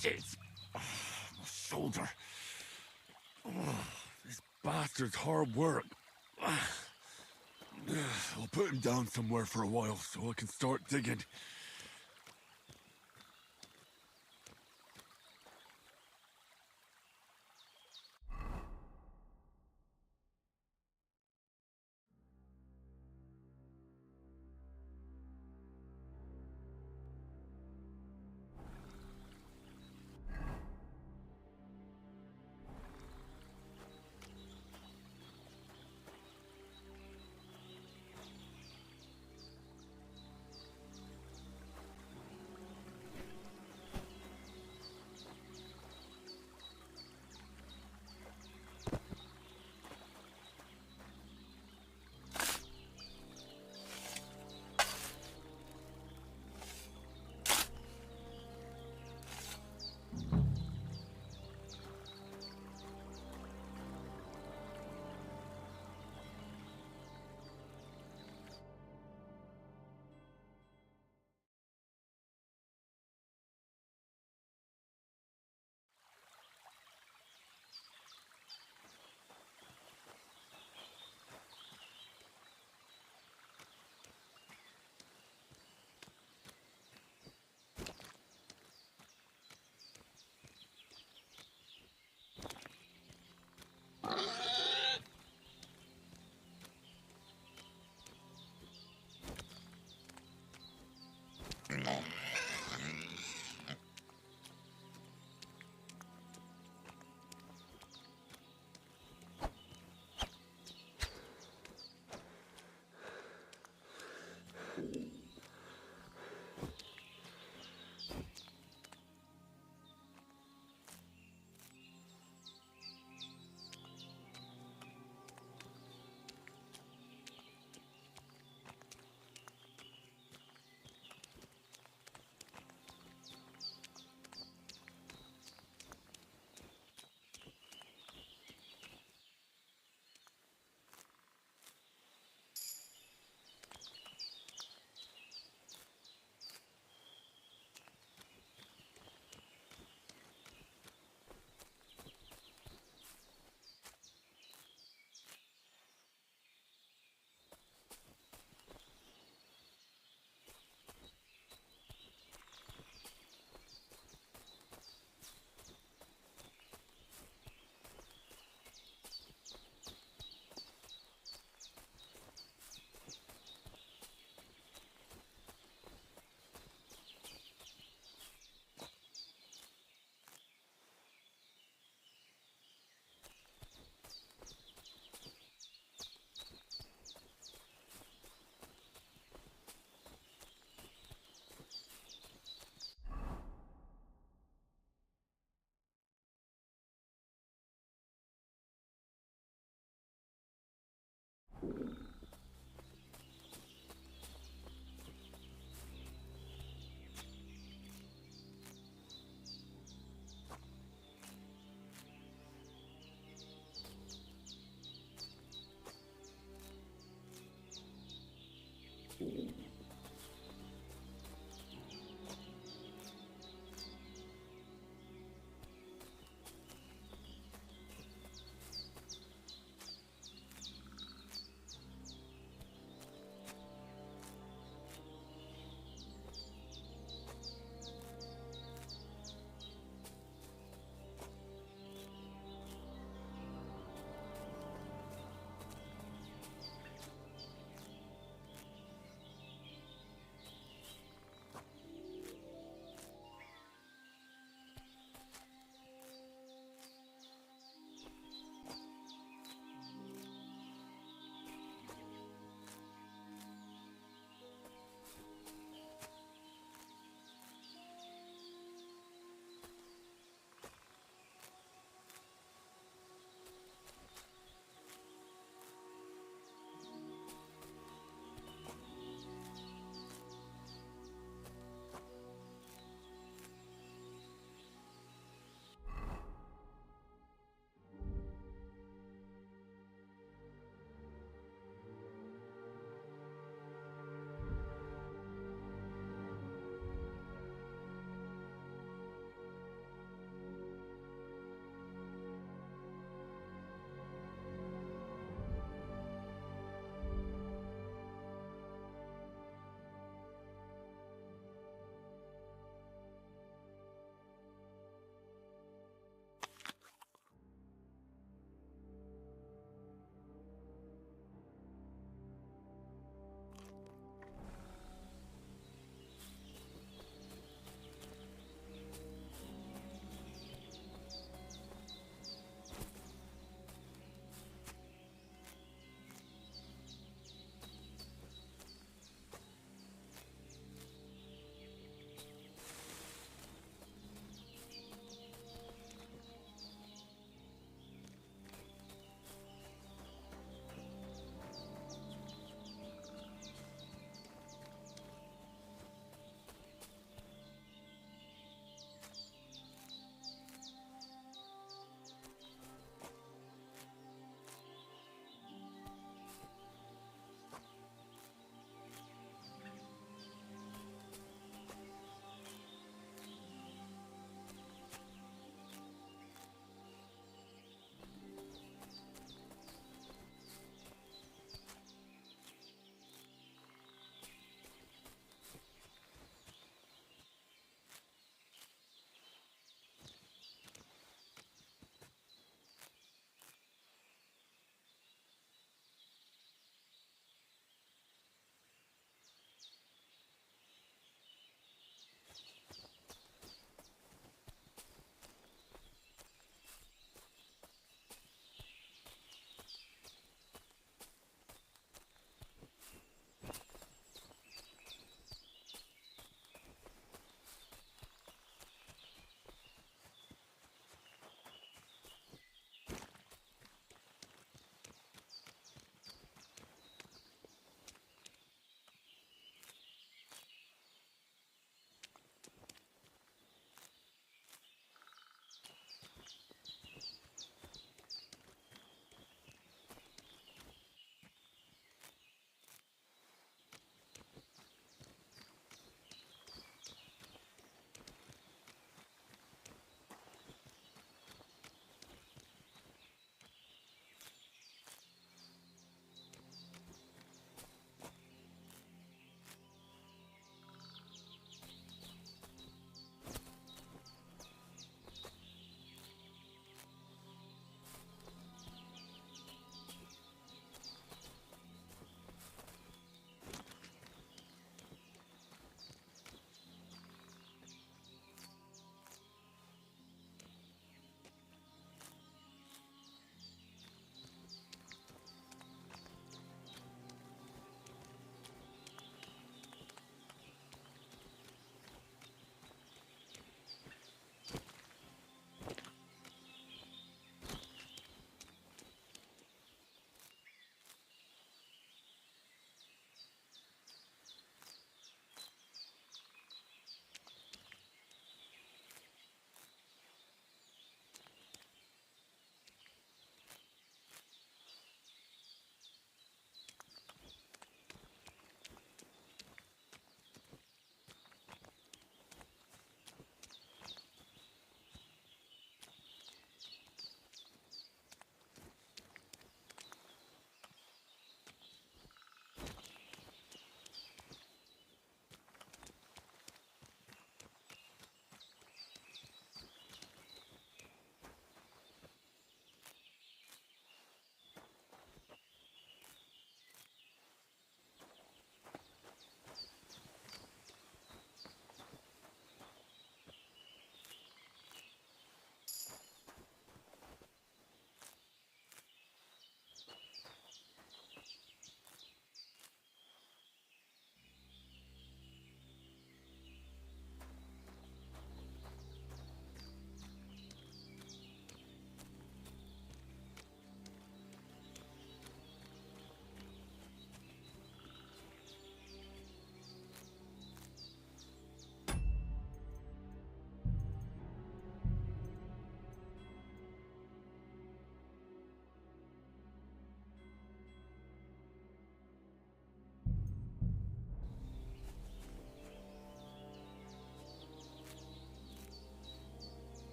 Shit! Oh, my shoulder. Oh, this bastard's hard work. I'll put him down somewhere for a while so I can start digging.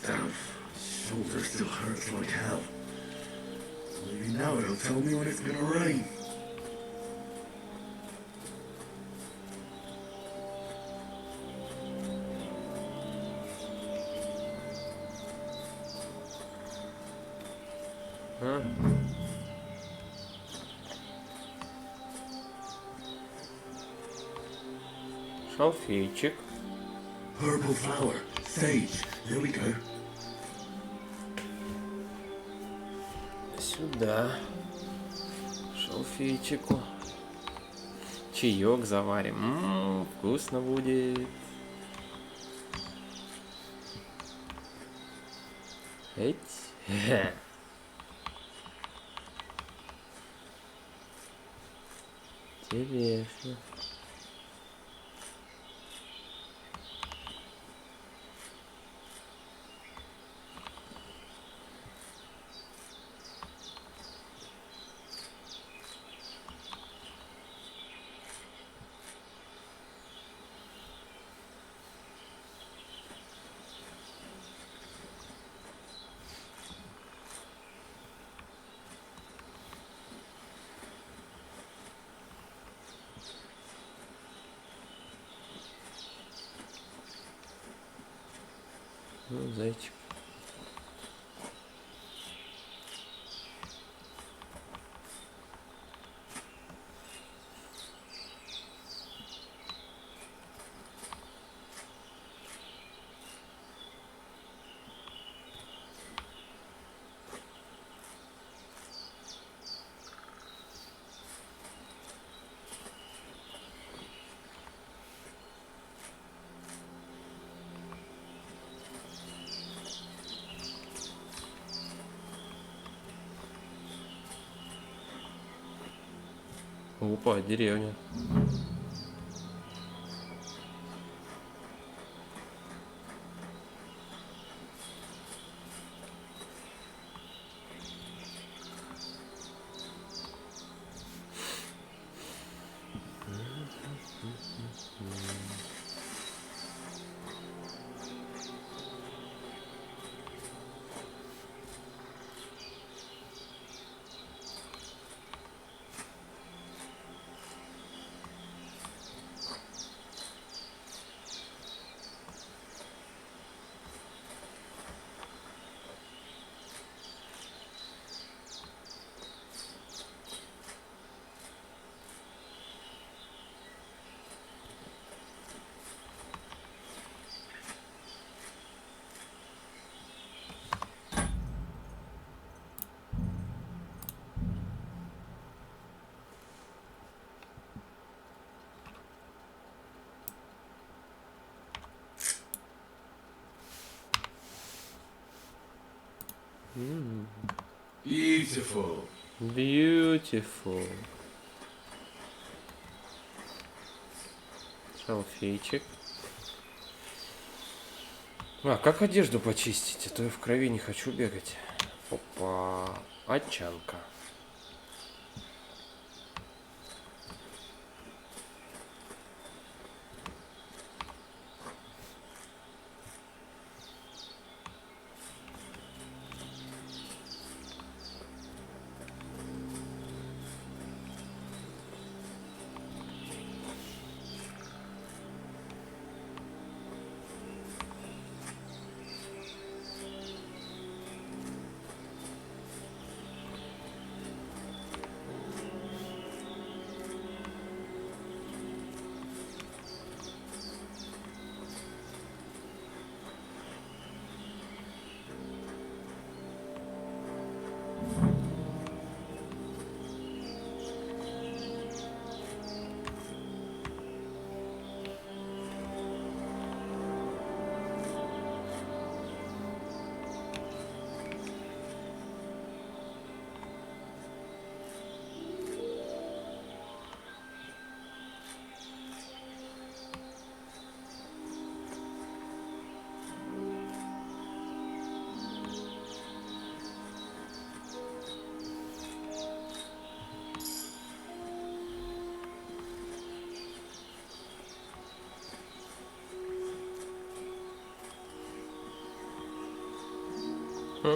Damn, shoulder still hurts like hell. Maybe now it'll tell me when it's gonna rain. Шалфейчик. Purple flower, sage. There we go. Сюда. Шалфейчику. Чаек заварим. Вкусно будет. Эть. Интересно. Ну, зайчик. Опа, деревня. Beautiful. Beautiful. Шалфейчик. А, как одежду почистить? А то я в крови не хочу бегать. Опа. Отчанка.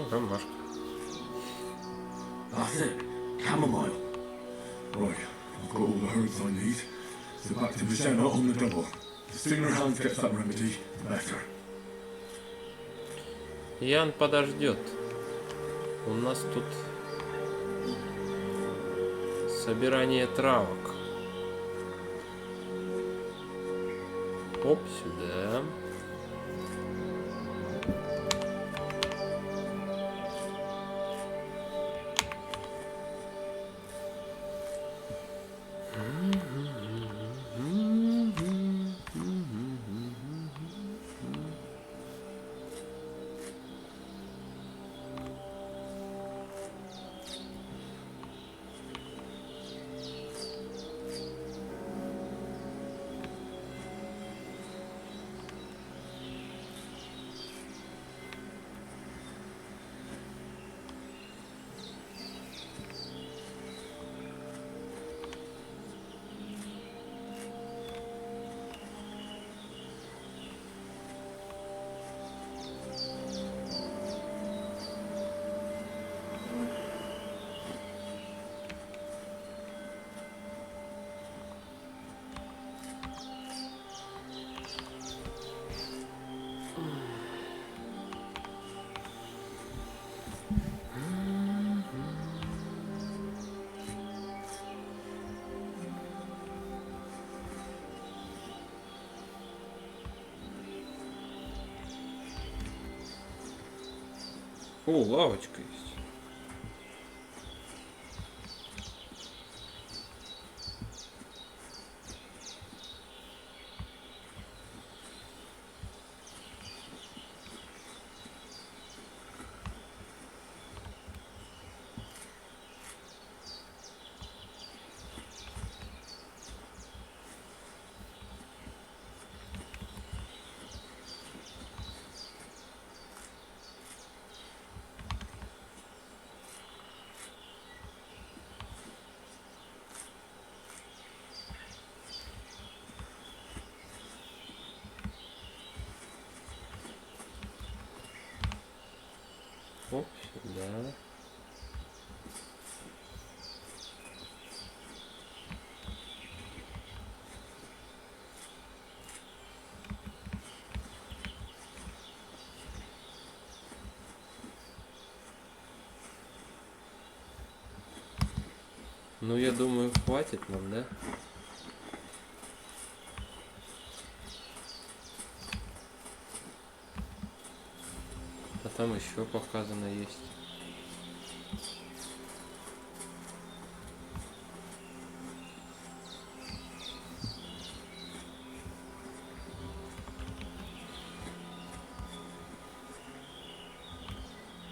Ромашка. That's it. Chamomile. Right, I've got all the herbs I need. So back to Vicena on the double. The sooner Hans gets that remedy, the better. Ян подождет. У нас тут собирание травок. Оп, сюда. О, лавочка есть. Оп, сюда. Ну, я думаю, хватит нам, да? А там еще показано есть.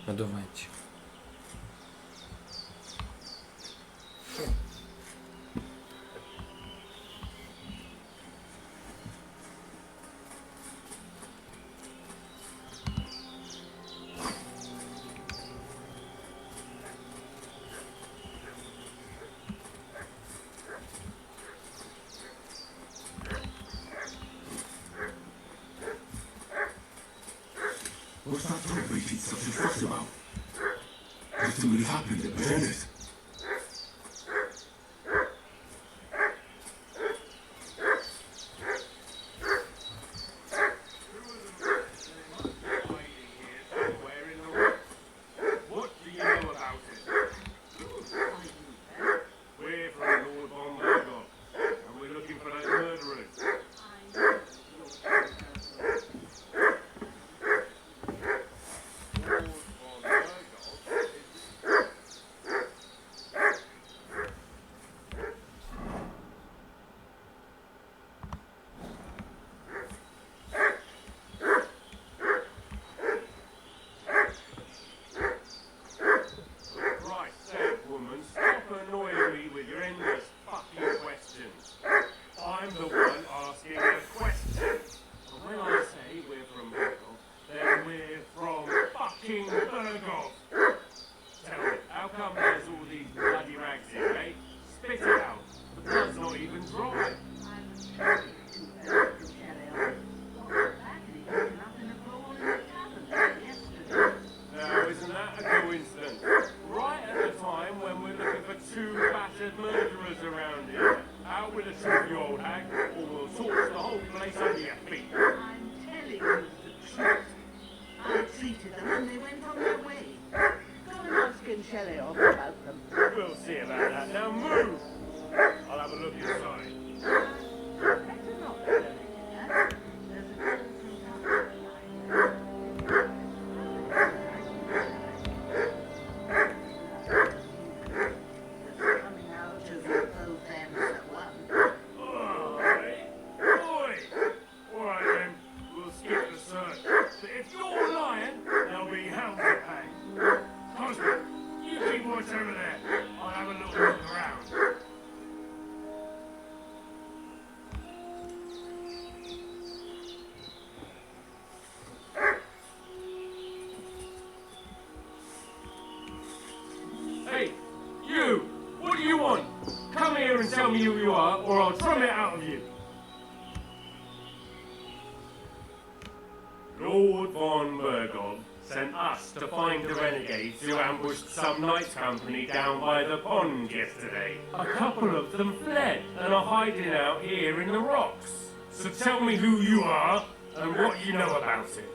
Одуванчик. What's that talk making such a fuss about? Has something happened at Vicena's? What do you know about it? We're from Lord Von Logos, and we're looking for those murderers. off about them. We'll see about that. Now move! I'll have a look inside. Better not go in here. There's a girl from down just coming out of both ends at once. Oi! Alright then, we'll skip the search. But if you're lying, there'll be hell to pay. Cosmo, you keep watch over there. I'll have a little look around. Hey, you! What do you want? Come here and tell me who you are, or I'll drum it out of you. Lord von Bergov sent us to find the renegades who ambushed some knights company down by the pond yesterday. A couple of them fled and are hiding out here in the rocks. So tell me who you are and what you know about it.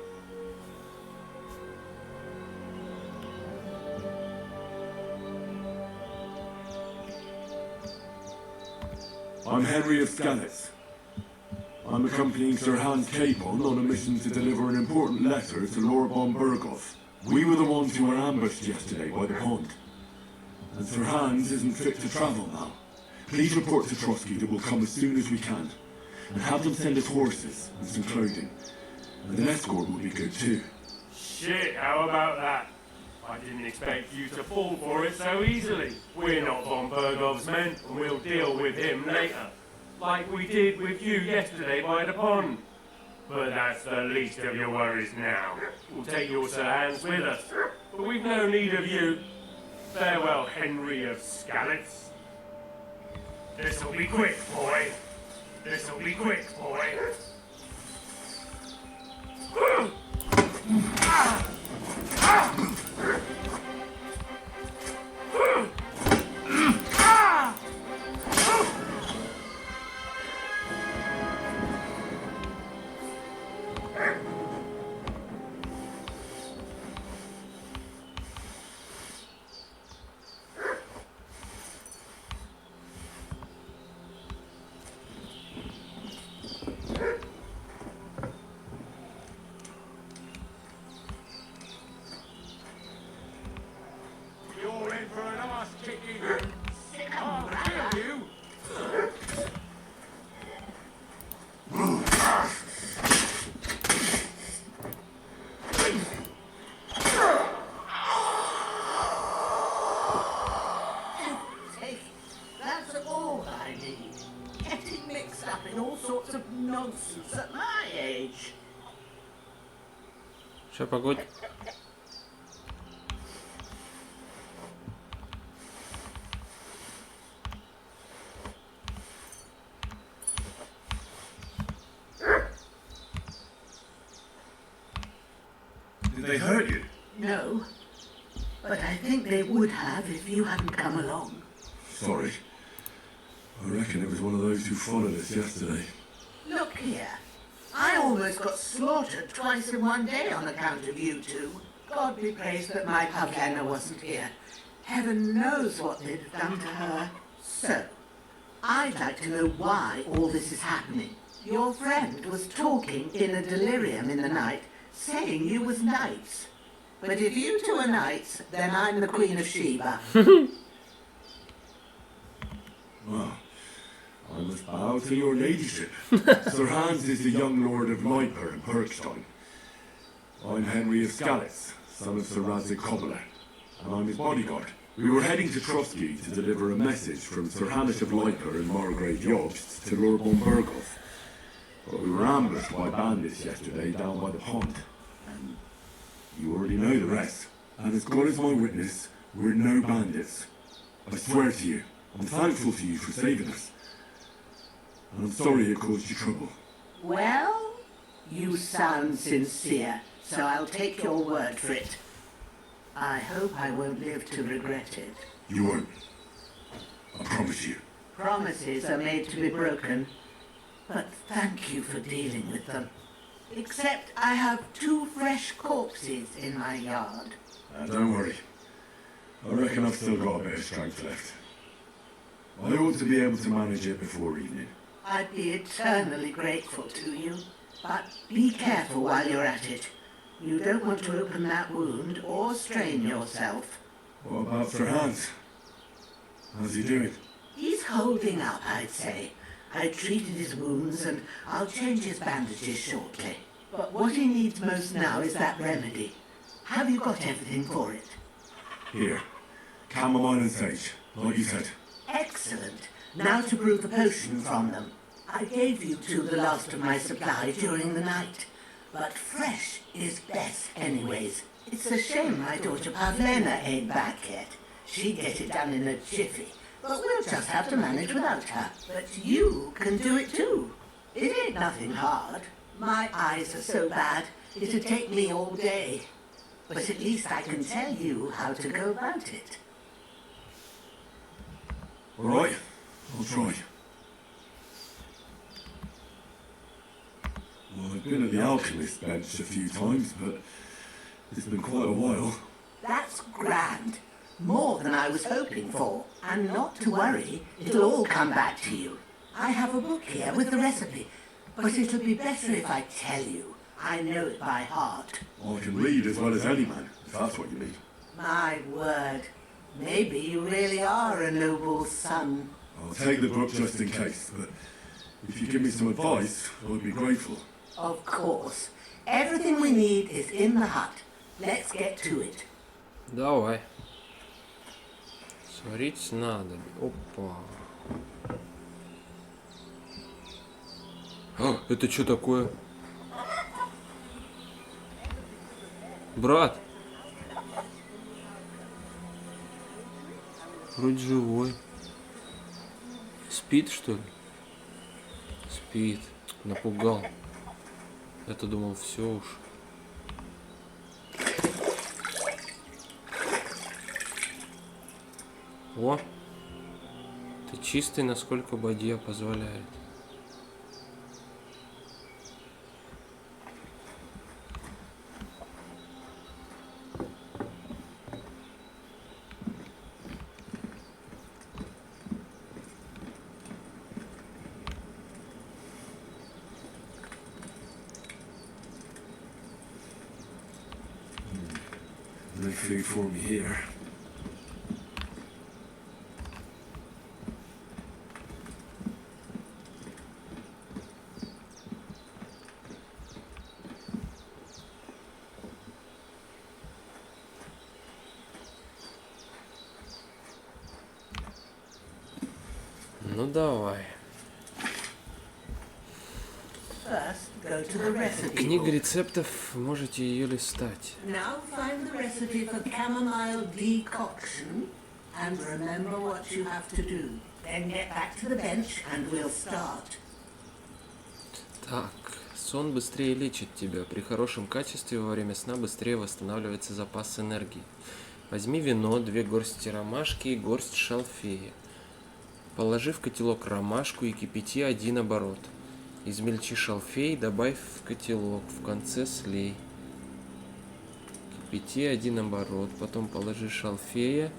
I'm Henry of Scalitz. I'm accompanying Sir Hans Capon on a mission to deliver an important letter to Lord von Bergov. We were the ones who were ambushed yesterday by the pond. And Sir Hans isn't fit to travel now. Please report to Trotsky that we'll come as soon as we can. And have them send us horses and some clothing. And an escort will be good too. Shit, how about that? I didn't expect you to fall for it so easily. We're not von Bergov's men, and we'll deal with him later. Like we did with you yesterday by the pond. But that's the least of your worries now. We'll take your Sir Hans with us. But we've no need of you. Farewell, Henry of Scalitz. This'll be quick, boy. This'll be quick, boy. You're in for an ass kicking. I'll kill you. Hey, that's all I need. Getting mixed up in all sorts of nonsense at my age. Что, погодь? Did they hurt you? No, but I think they would have if you hadn't come along. Sorry. I reckon it was one of those who followed us yesterday. Look here. I almost got slaughtered twice in one day on account of you two. God be praised that my Pavlena wasn't here. Heaven knows what they'd have done to her. So, I'd like to know why all this is happening. Your friend was talking in a delirium in the night, saying you was knights. But if you two are knights, then I'm the Queen of Sheba. Well, I must bow to your ladyship. Sir Hans is the young lord of Leiper and Perkstein. I'm Henry of Scalitz, son of Sir Radzik Cobbler, and I'm his bodyguard. We were heading to Trotsky to deliver a message from Sir Hanish of Leiper and Margrave Jobst to Lord von Bergov. But we were ambushed by bandits yesterday down by the pond. And you already know the rest. And as God is my witness, we're no bandits. I swear to you, I'm thankful to you for saving us. And I'm sorry it caused you trouble. Well, you sound sincere, so I'll take your word for it. I hope I won't live to regret it. You won't. I promise you. Promises are made to be broken, but thank you for dealing with them. Except I have 2 fresh corpses in my yard. Don't worry. I reckon I've still got a bit of strength left. I ought to be able to manage it before evening. I'd be eternally grateful to you. But be careful while you're at it. You don't want to open that wound or strain yourself. What about Sir Hans? How's he doing? He's holding up, I'd say. I treated his wounds and I'll change his bandages shortly. But what he needs most now is that remedy. Have you got everything for it? Here. Chamomile and sage, like you said. Excellent. Now to brew the potion from them. I gave you two the last of my supply during the night. But fresh is best anyways. It's a shame my daughter Pavlena ain't back yet. She'd get it done in a jiffy. But we'll just have to manage without her. But you can do it too. It ain't nothing hard. My eyes are so bad, it'd take me all day. But at least I can tell you how to go about it. All right, I'll try. Well, I've been at the alchemist bench a few times, but it's been quite a while. That's grand. More than I was hoping for. And not to worry, it'll all come back to you. I have a book here with the recipe, but it'll be better if I tell you. I know it by heart. I can read as well as any man, if that's what you mean. My word. Maybe you really are a noble son. I'll take the book just in case, but if you give me some advice, I'd be grateful. Of course. Everything we need is in the hut. Let's get to it. Давай. Сварить надо. Опа. А, это что такое? Брат. Вроде живой. Спит, что ли? Спит. Напугал. Я-то думал, все уж. О! Ты чистый, насколько бадья позволяет. No food for me here. Ну давай. First, go to the recipe. Книга рецептов, можете ее листать. Now find the recipe for chamomile decoction and remember what you have to do. Then get back to the bench and we'll start. Так, сон быстрее лечит тебя. При хорошем качестве во время сна быстрее восстанавливается запас энергии. Возьми вино, 2 горсти ромашки и горсть шалфея. Положи в котелок ромашку и кипяти 1 оборот. Измельчи шалфей, добавь в котелок, в конце слей. Кипяти 1 оборот, потом положи шалфея.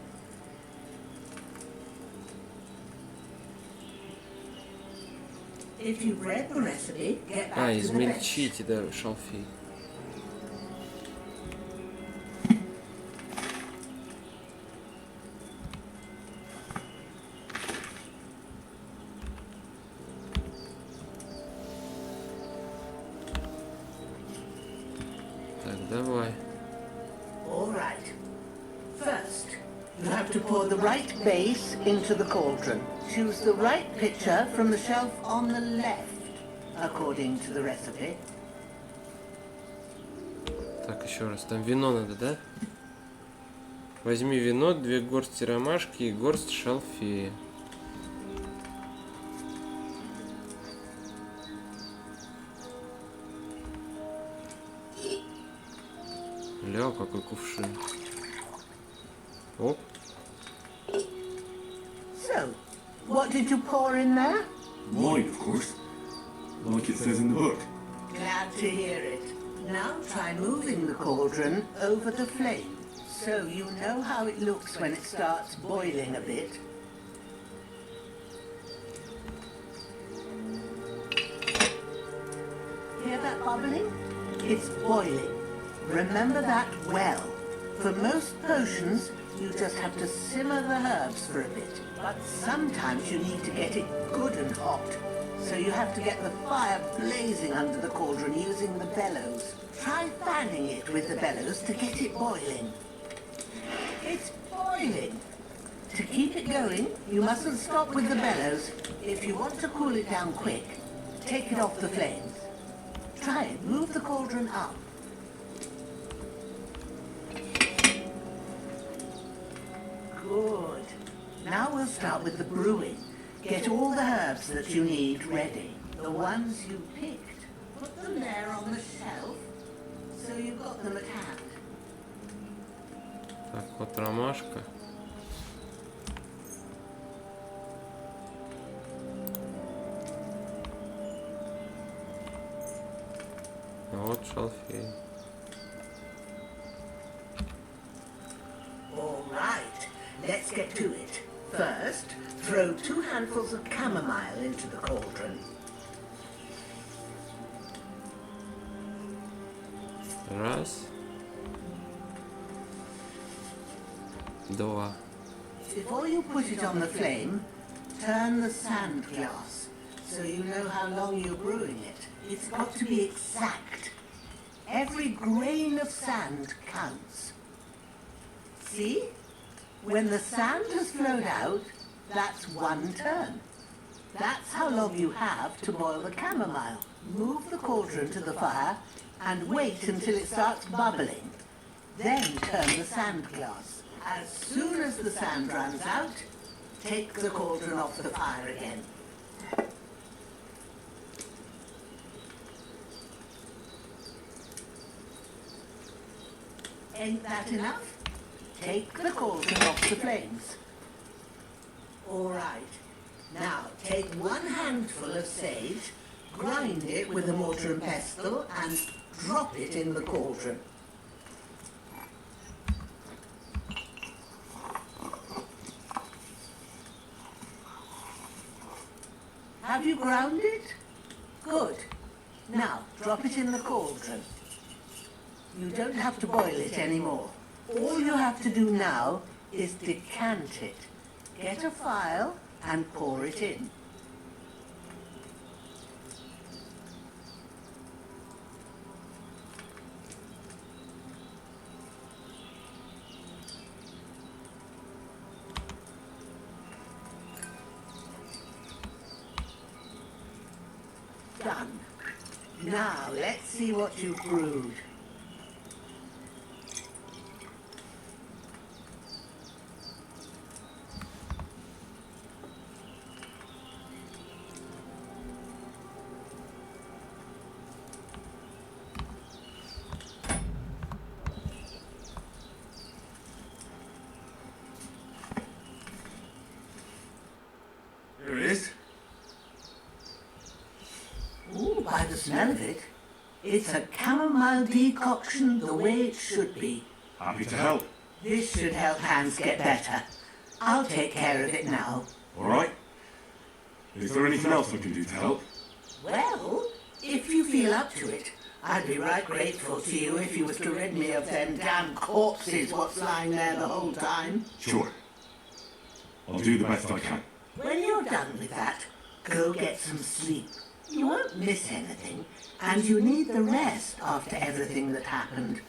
Измельчите, да, шалфей. Давай. All right. First, you have to pour the right base into the cauldron. Choose the right pitcher from the shelf on the left, according to the recipe. Так, еще раз. Там вино надо, да? Возьми вино, 2 горсти ромашки и горсть шалфея. Ля, какой кувшин. Оп. So, what did you pour in there? Wine, of course. Like it says in the book. Glad to hear it. Now try moving the cauldron over the flame. So you know how it looks when it starts boiling a bit? Hear that bubbling? It's boiling. Remember that well. For most potions, you just have to simmer the herbs for a bit. But sometimes you need to get it good and hot. So you have to get the fire blazing under the cauldron using the bellows. Try fanning it with the bellows to get it boiling. It's boiling. To keep it going, you mustn't stop with the bellows. If you want to cool it down quick, take it off the flames. Try it. Move the cauldron up. Good. Now we'll start with the brewing. Get all the herbs that you need ready. The ones you picked. Put them there on the shelf, so you've got them at hand. Так, вот ромашка. Вот шалфей. All right, let's get to it. First, throw 2 handfuls of chamomile into the cauldron. Раз. Два. Before you put it on the flame, turn the sand glass so you know how long you're brewing it. It's got to be exact. Every grain of sand counts. See? When the sand has flowed out, that's 1 turn. That's how long you have to boil the chamomile. Move the cauldron to the fire and wait until it starts bubbling. Then turn the sand glass. As soon as the sand runs out, take the cauldron off the fire again. Ain't that enough? Take the cauldron off the flames. All right. Now, take 1 handful of sage, grind it with a mortar and pestle, and drop it in the cauldron. Have you ground it? Good. Now, drop it in the cauldron. You don't have to boil it anymore. All you have to do now is decant it. Get a phial and pour it in. Done. Now, let's see what you've brewed. Here it is. Ooh, by the smell of it, it's a chamomile decoction the way it should be. Happy to help. This should help Hans get better. I'll take care of it now. All right. Is there anything else I can do to help? Well, if you feel up to it, I'd be right grateful to you if you was to rid me of them damn corpses what's lying there the whole time. Sure. I'll do the best I can. When you're done with that, go get some sleep. You won't miss anything, and you need the rest after everything that happened.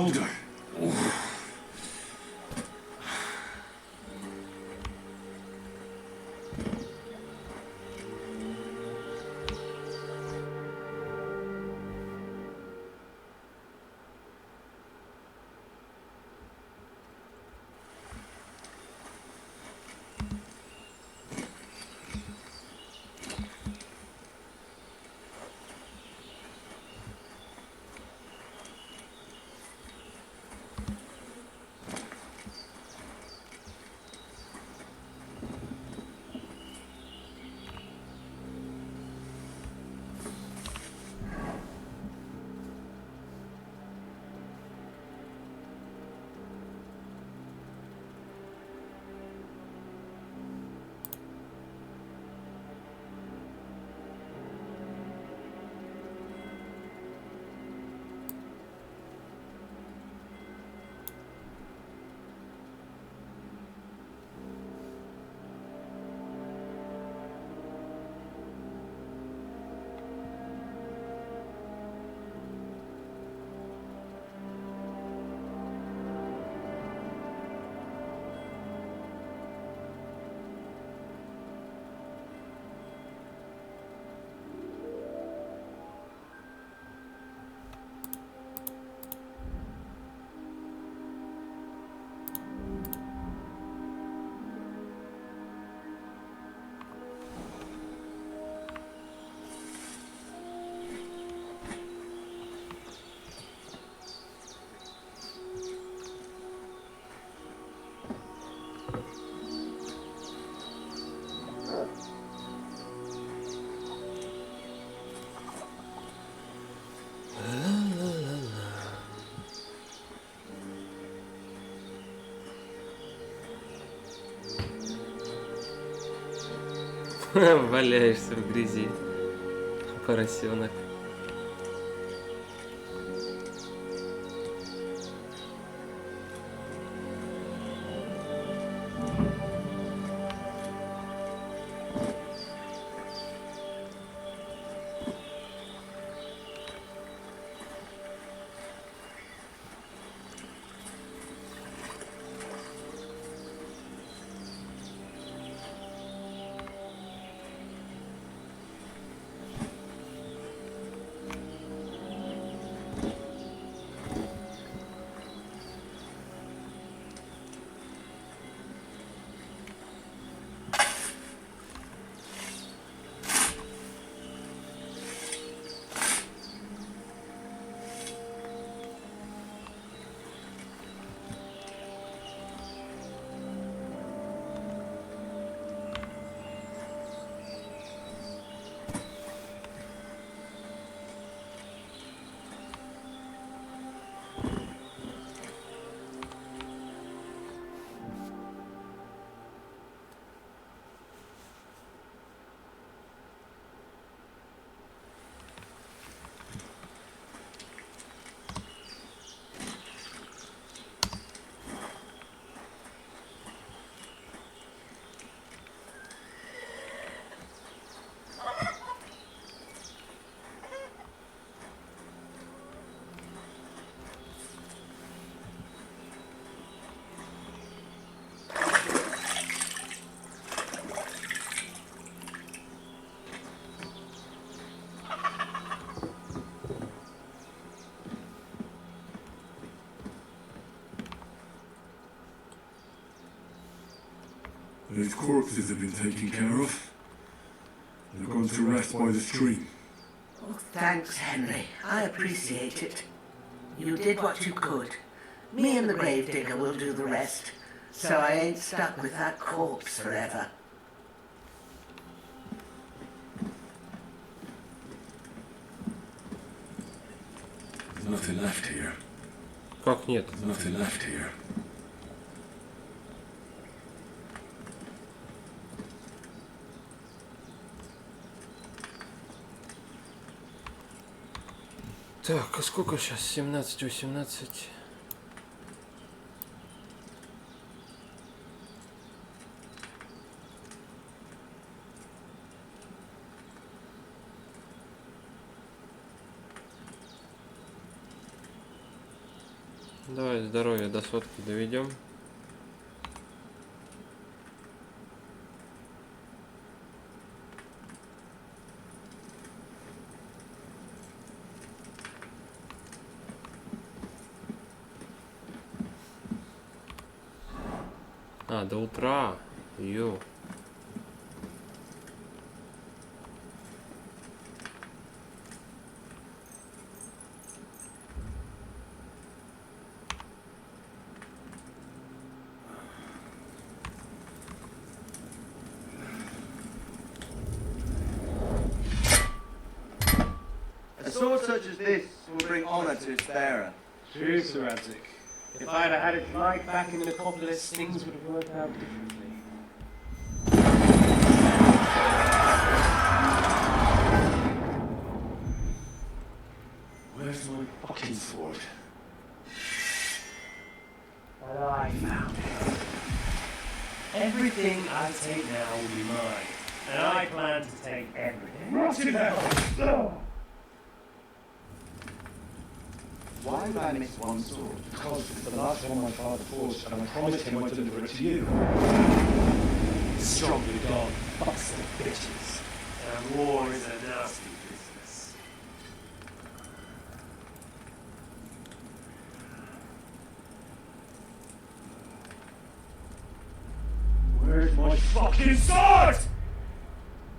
shoulder. Валяешься в грязи, поросенок. Those corpses have been taken care of. They're gone to rest by the stream. Oh, thanks, Henry. I appreciate it. You did what you could. Me and the gravedigger will do the rest, so I ain't stuck with that corpse forever. There's nothing left here. Как нет? There's nothing left here. Так, а сколько сейчас? 17, 18. Давай здоровье до сотки доведем. А, до утра. Ё. A sword such as this will bring honour to its bearer. True, Sir Isaac. If I'd have had it right back in the Metropolis, things would have worked out differently. Where's my fucking sword? And I found it. Everything I take now will be mine. And I plan to take everything. Rot in hell! Why would I miss one sword? Because it's the last one my father forged, and I promised him I'd deliver it to you. Strongly gone, bastard bitches. And war is a nasty business. Where's my fucking sword?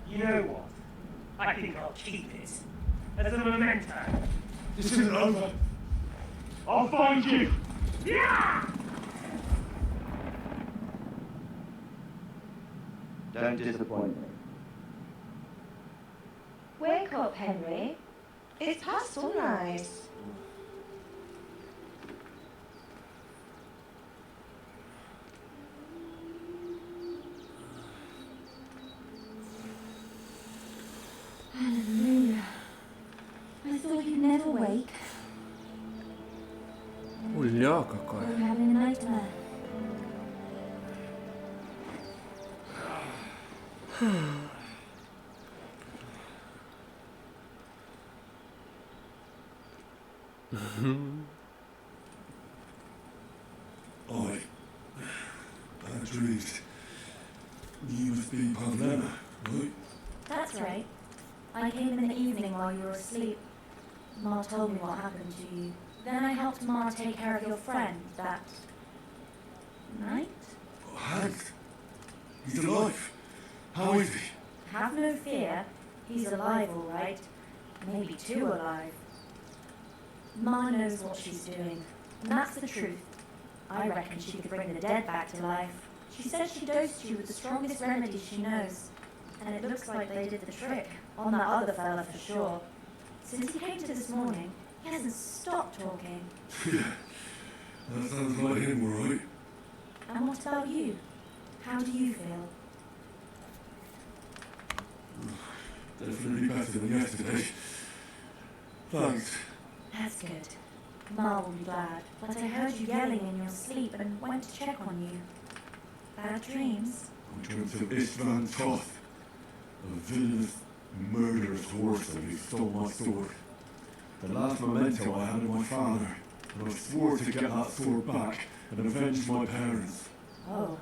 You know what? I think I'll keep it. As a memento. This isn't over. I'll find you! Yeah! Don't disappoint me. Wake up, Henry. It's past sunrise. Hallelujah. I thought you'd never wake. Уля какая. We're having a nightmare. I dreamed. You must be Pavlena, right? That's right. I came in the evening while you were asleep. Ma told me what happened to you. Then I helped Ma take care of your friend that night. Hans? He's alive. How is he? Have no fear. He's alive, all right. Maybe too alive. Ma knows what she's doing, and that's the truth. I reckon she could bring the dead back to life. She said she dosed you with the strongest remedy she knows, and it looks like they did the trick on that other fella for sure. Since he came to this morning, he hasn't stopped talking. Yeah, that sounds like him, all right. And what about you? How do you feel? Definitely better than yesterday. Thanks. That's good. Ma will be glad, but I heard you yelling in your sleep and went to check on you. Bad dreams? I dreamt of Istvan Toth, a villainous, murderous horseman who stole my sword. The last memento I had of my father, and I swore to get that sword back and avenge my parents. Oh,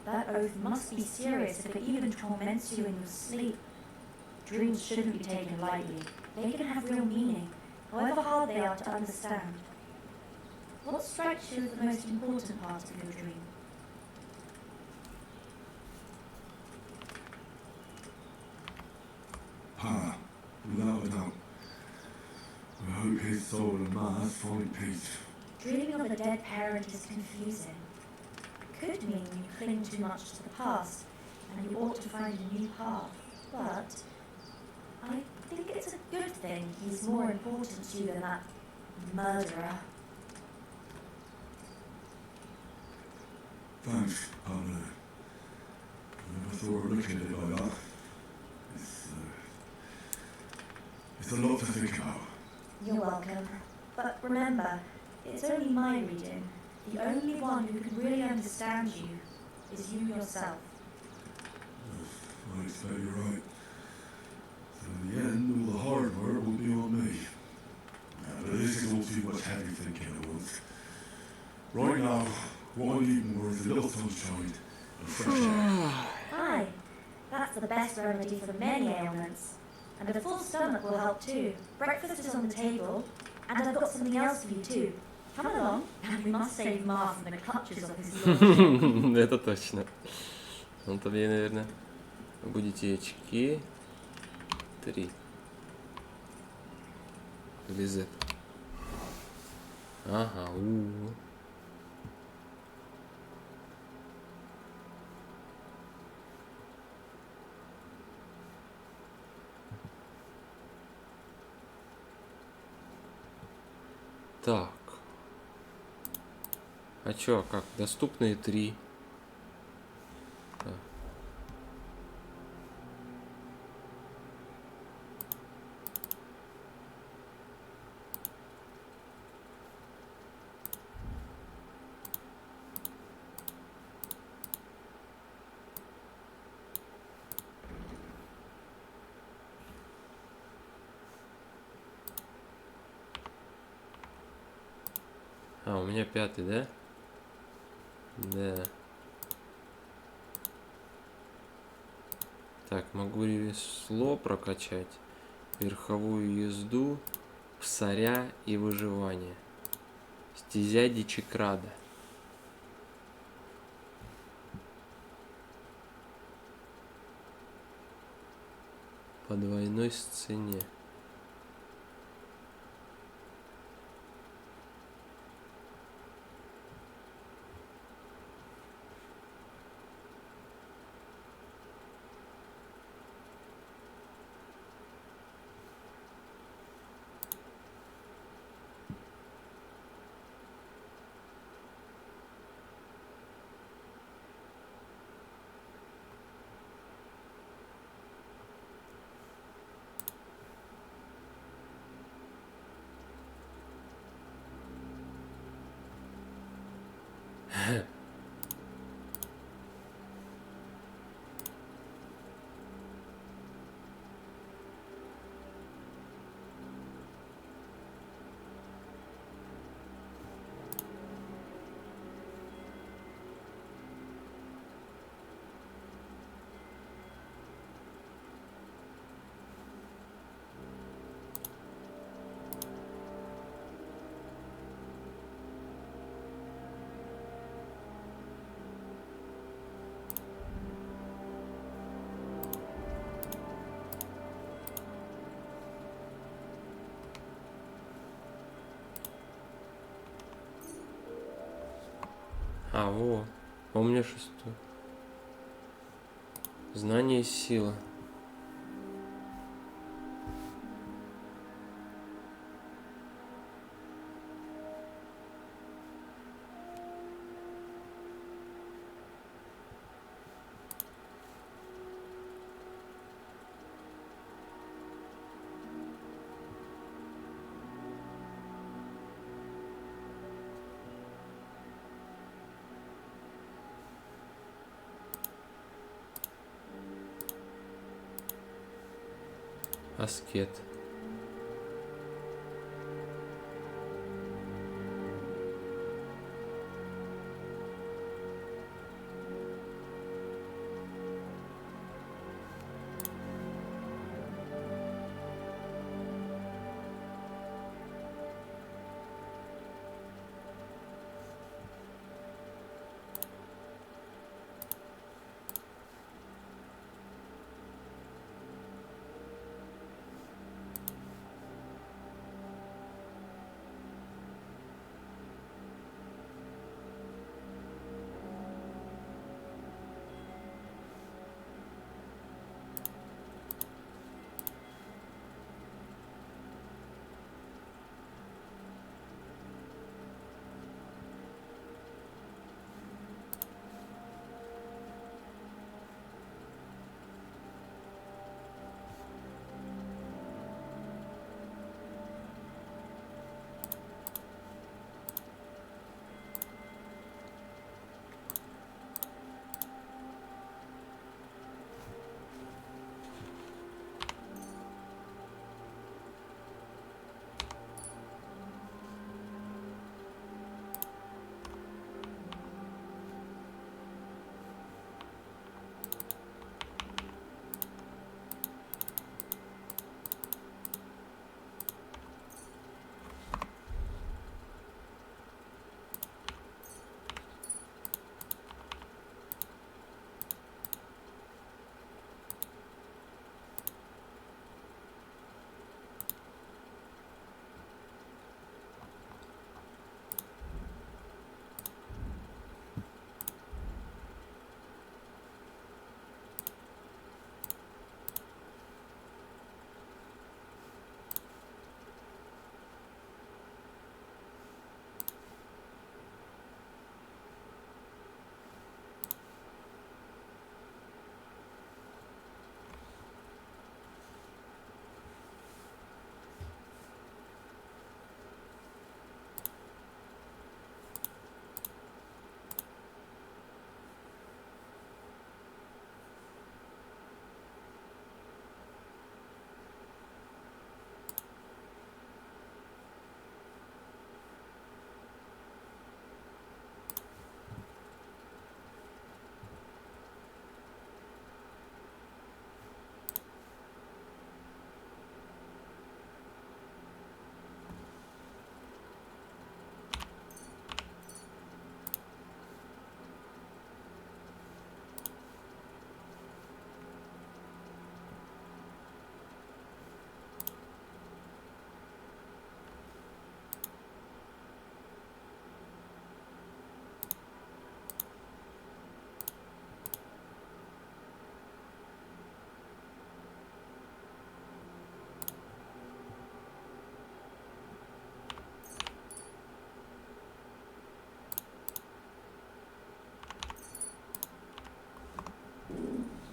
that oath must be serious if it even torments you in your sleep. Dreams shouldn't be taken lightly. They can have real meaning, however hard they are to understand. What strikes you as the most important part of your dream? Pa, without a doubt. I hope his soul and Ma's find peace. Dreaming of a dead parent is confusing. It could mean you cling too much to the past, and you ought to find a new path. But I think it's a good thing he's more important to you than that murderer. Thanks, Pavlena. I never thought of looking at it like that. It's a lot to think about. You're welcome. But remember, it's only my reading. The only one who can really understand you is you yourself. I expect you're right. So in the end, all the hard work will be on me. But this is all too much heavy thinking at once. Right now, what I need more is a little sunshine and fresh air. Aye, that's the best remedy for many ailments. And a full stomach will help too. Breakfast is on the table, and I've got something else for you too. Come along, and we must save Ma from the clutches of his lordship. Это точно. Он-то мне, наверное, будете очки. 3. Или Z. Ага, Так. А чё, как? Доступные 3. Так. А, у меня 5, да? Да. Так, могу ремесло прокачать, верховую езду, псаря и выживание. Стезя дичекрада. По двойной сцене. А, во. А у меня 6. Знание и сила. Аскет.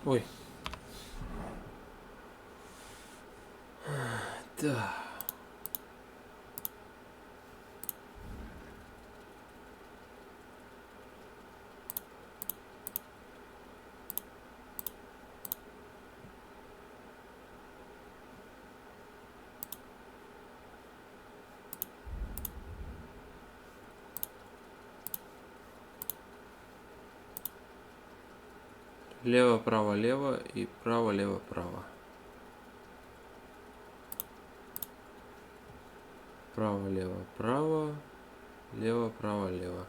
Ой. Да. Лево, право, лево и право, лево, право. Право, лево, право. Лево, право, лево.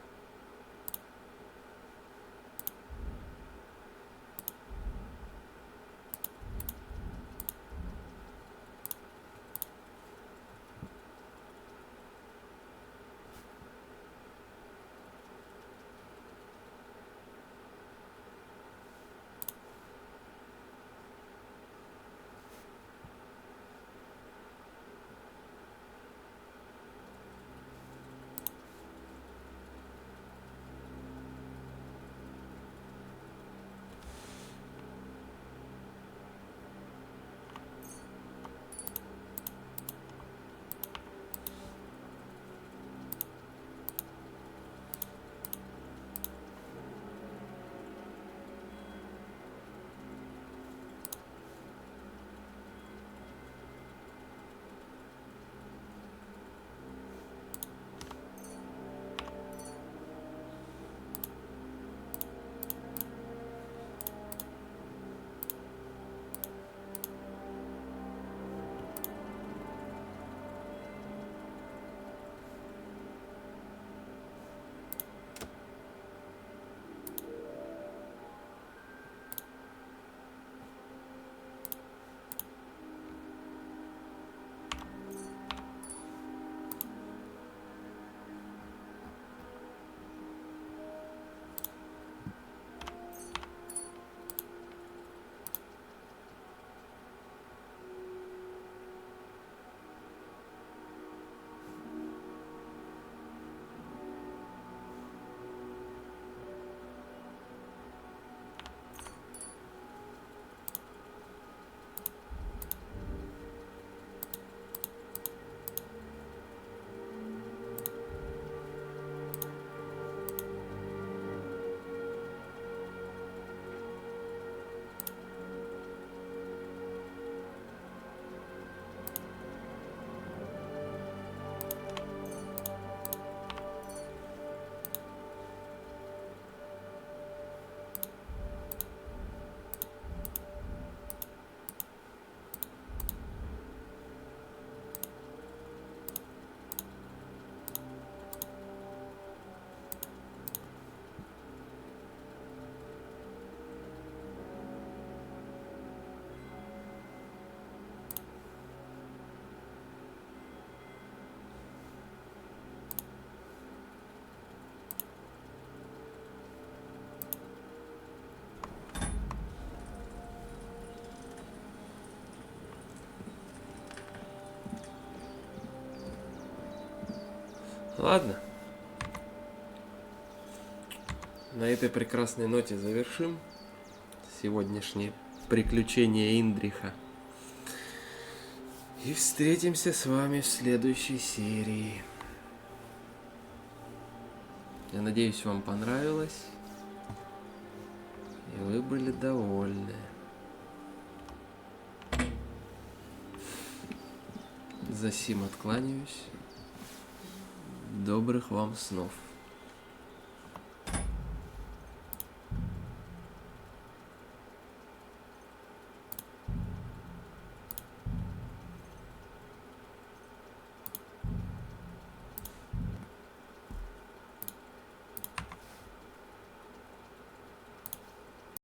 Ладно. На этой прекрасной ноте завершим сегодняшнее приключение Индриха. И встретимся с вами в следующей серии. Я надеюсь, вам понравилось. И вы были довольны. За сим откланяюсь. Добрых вам снов.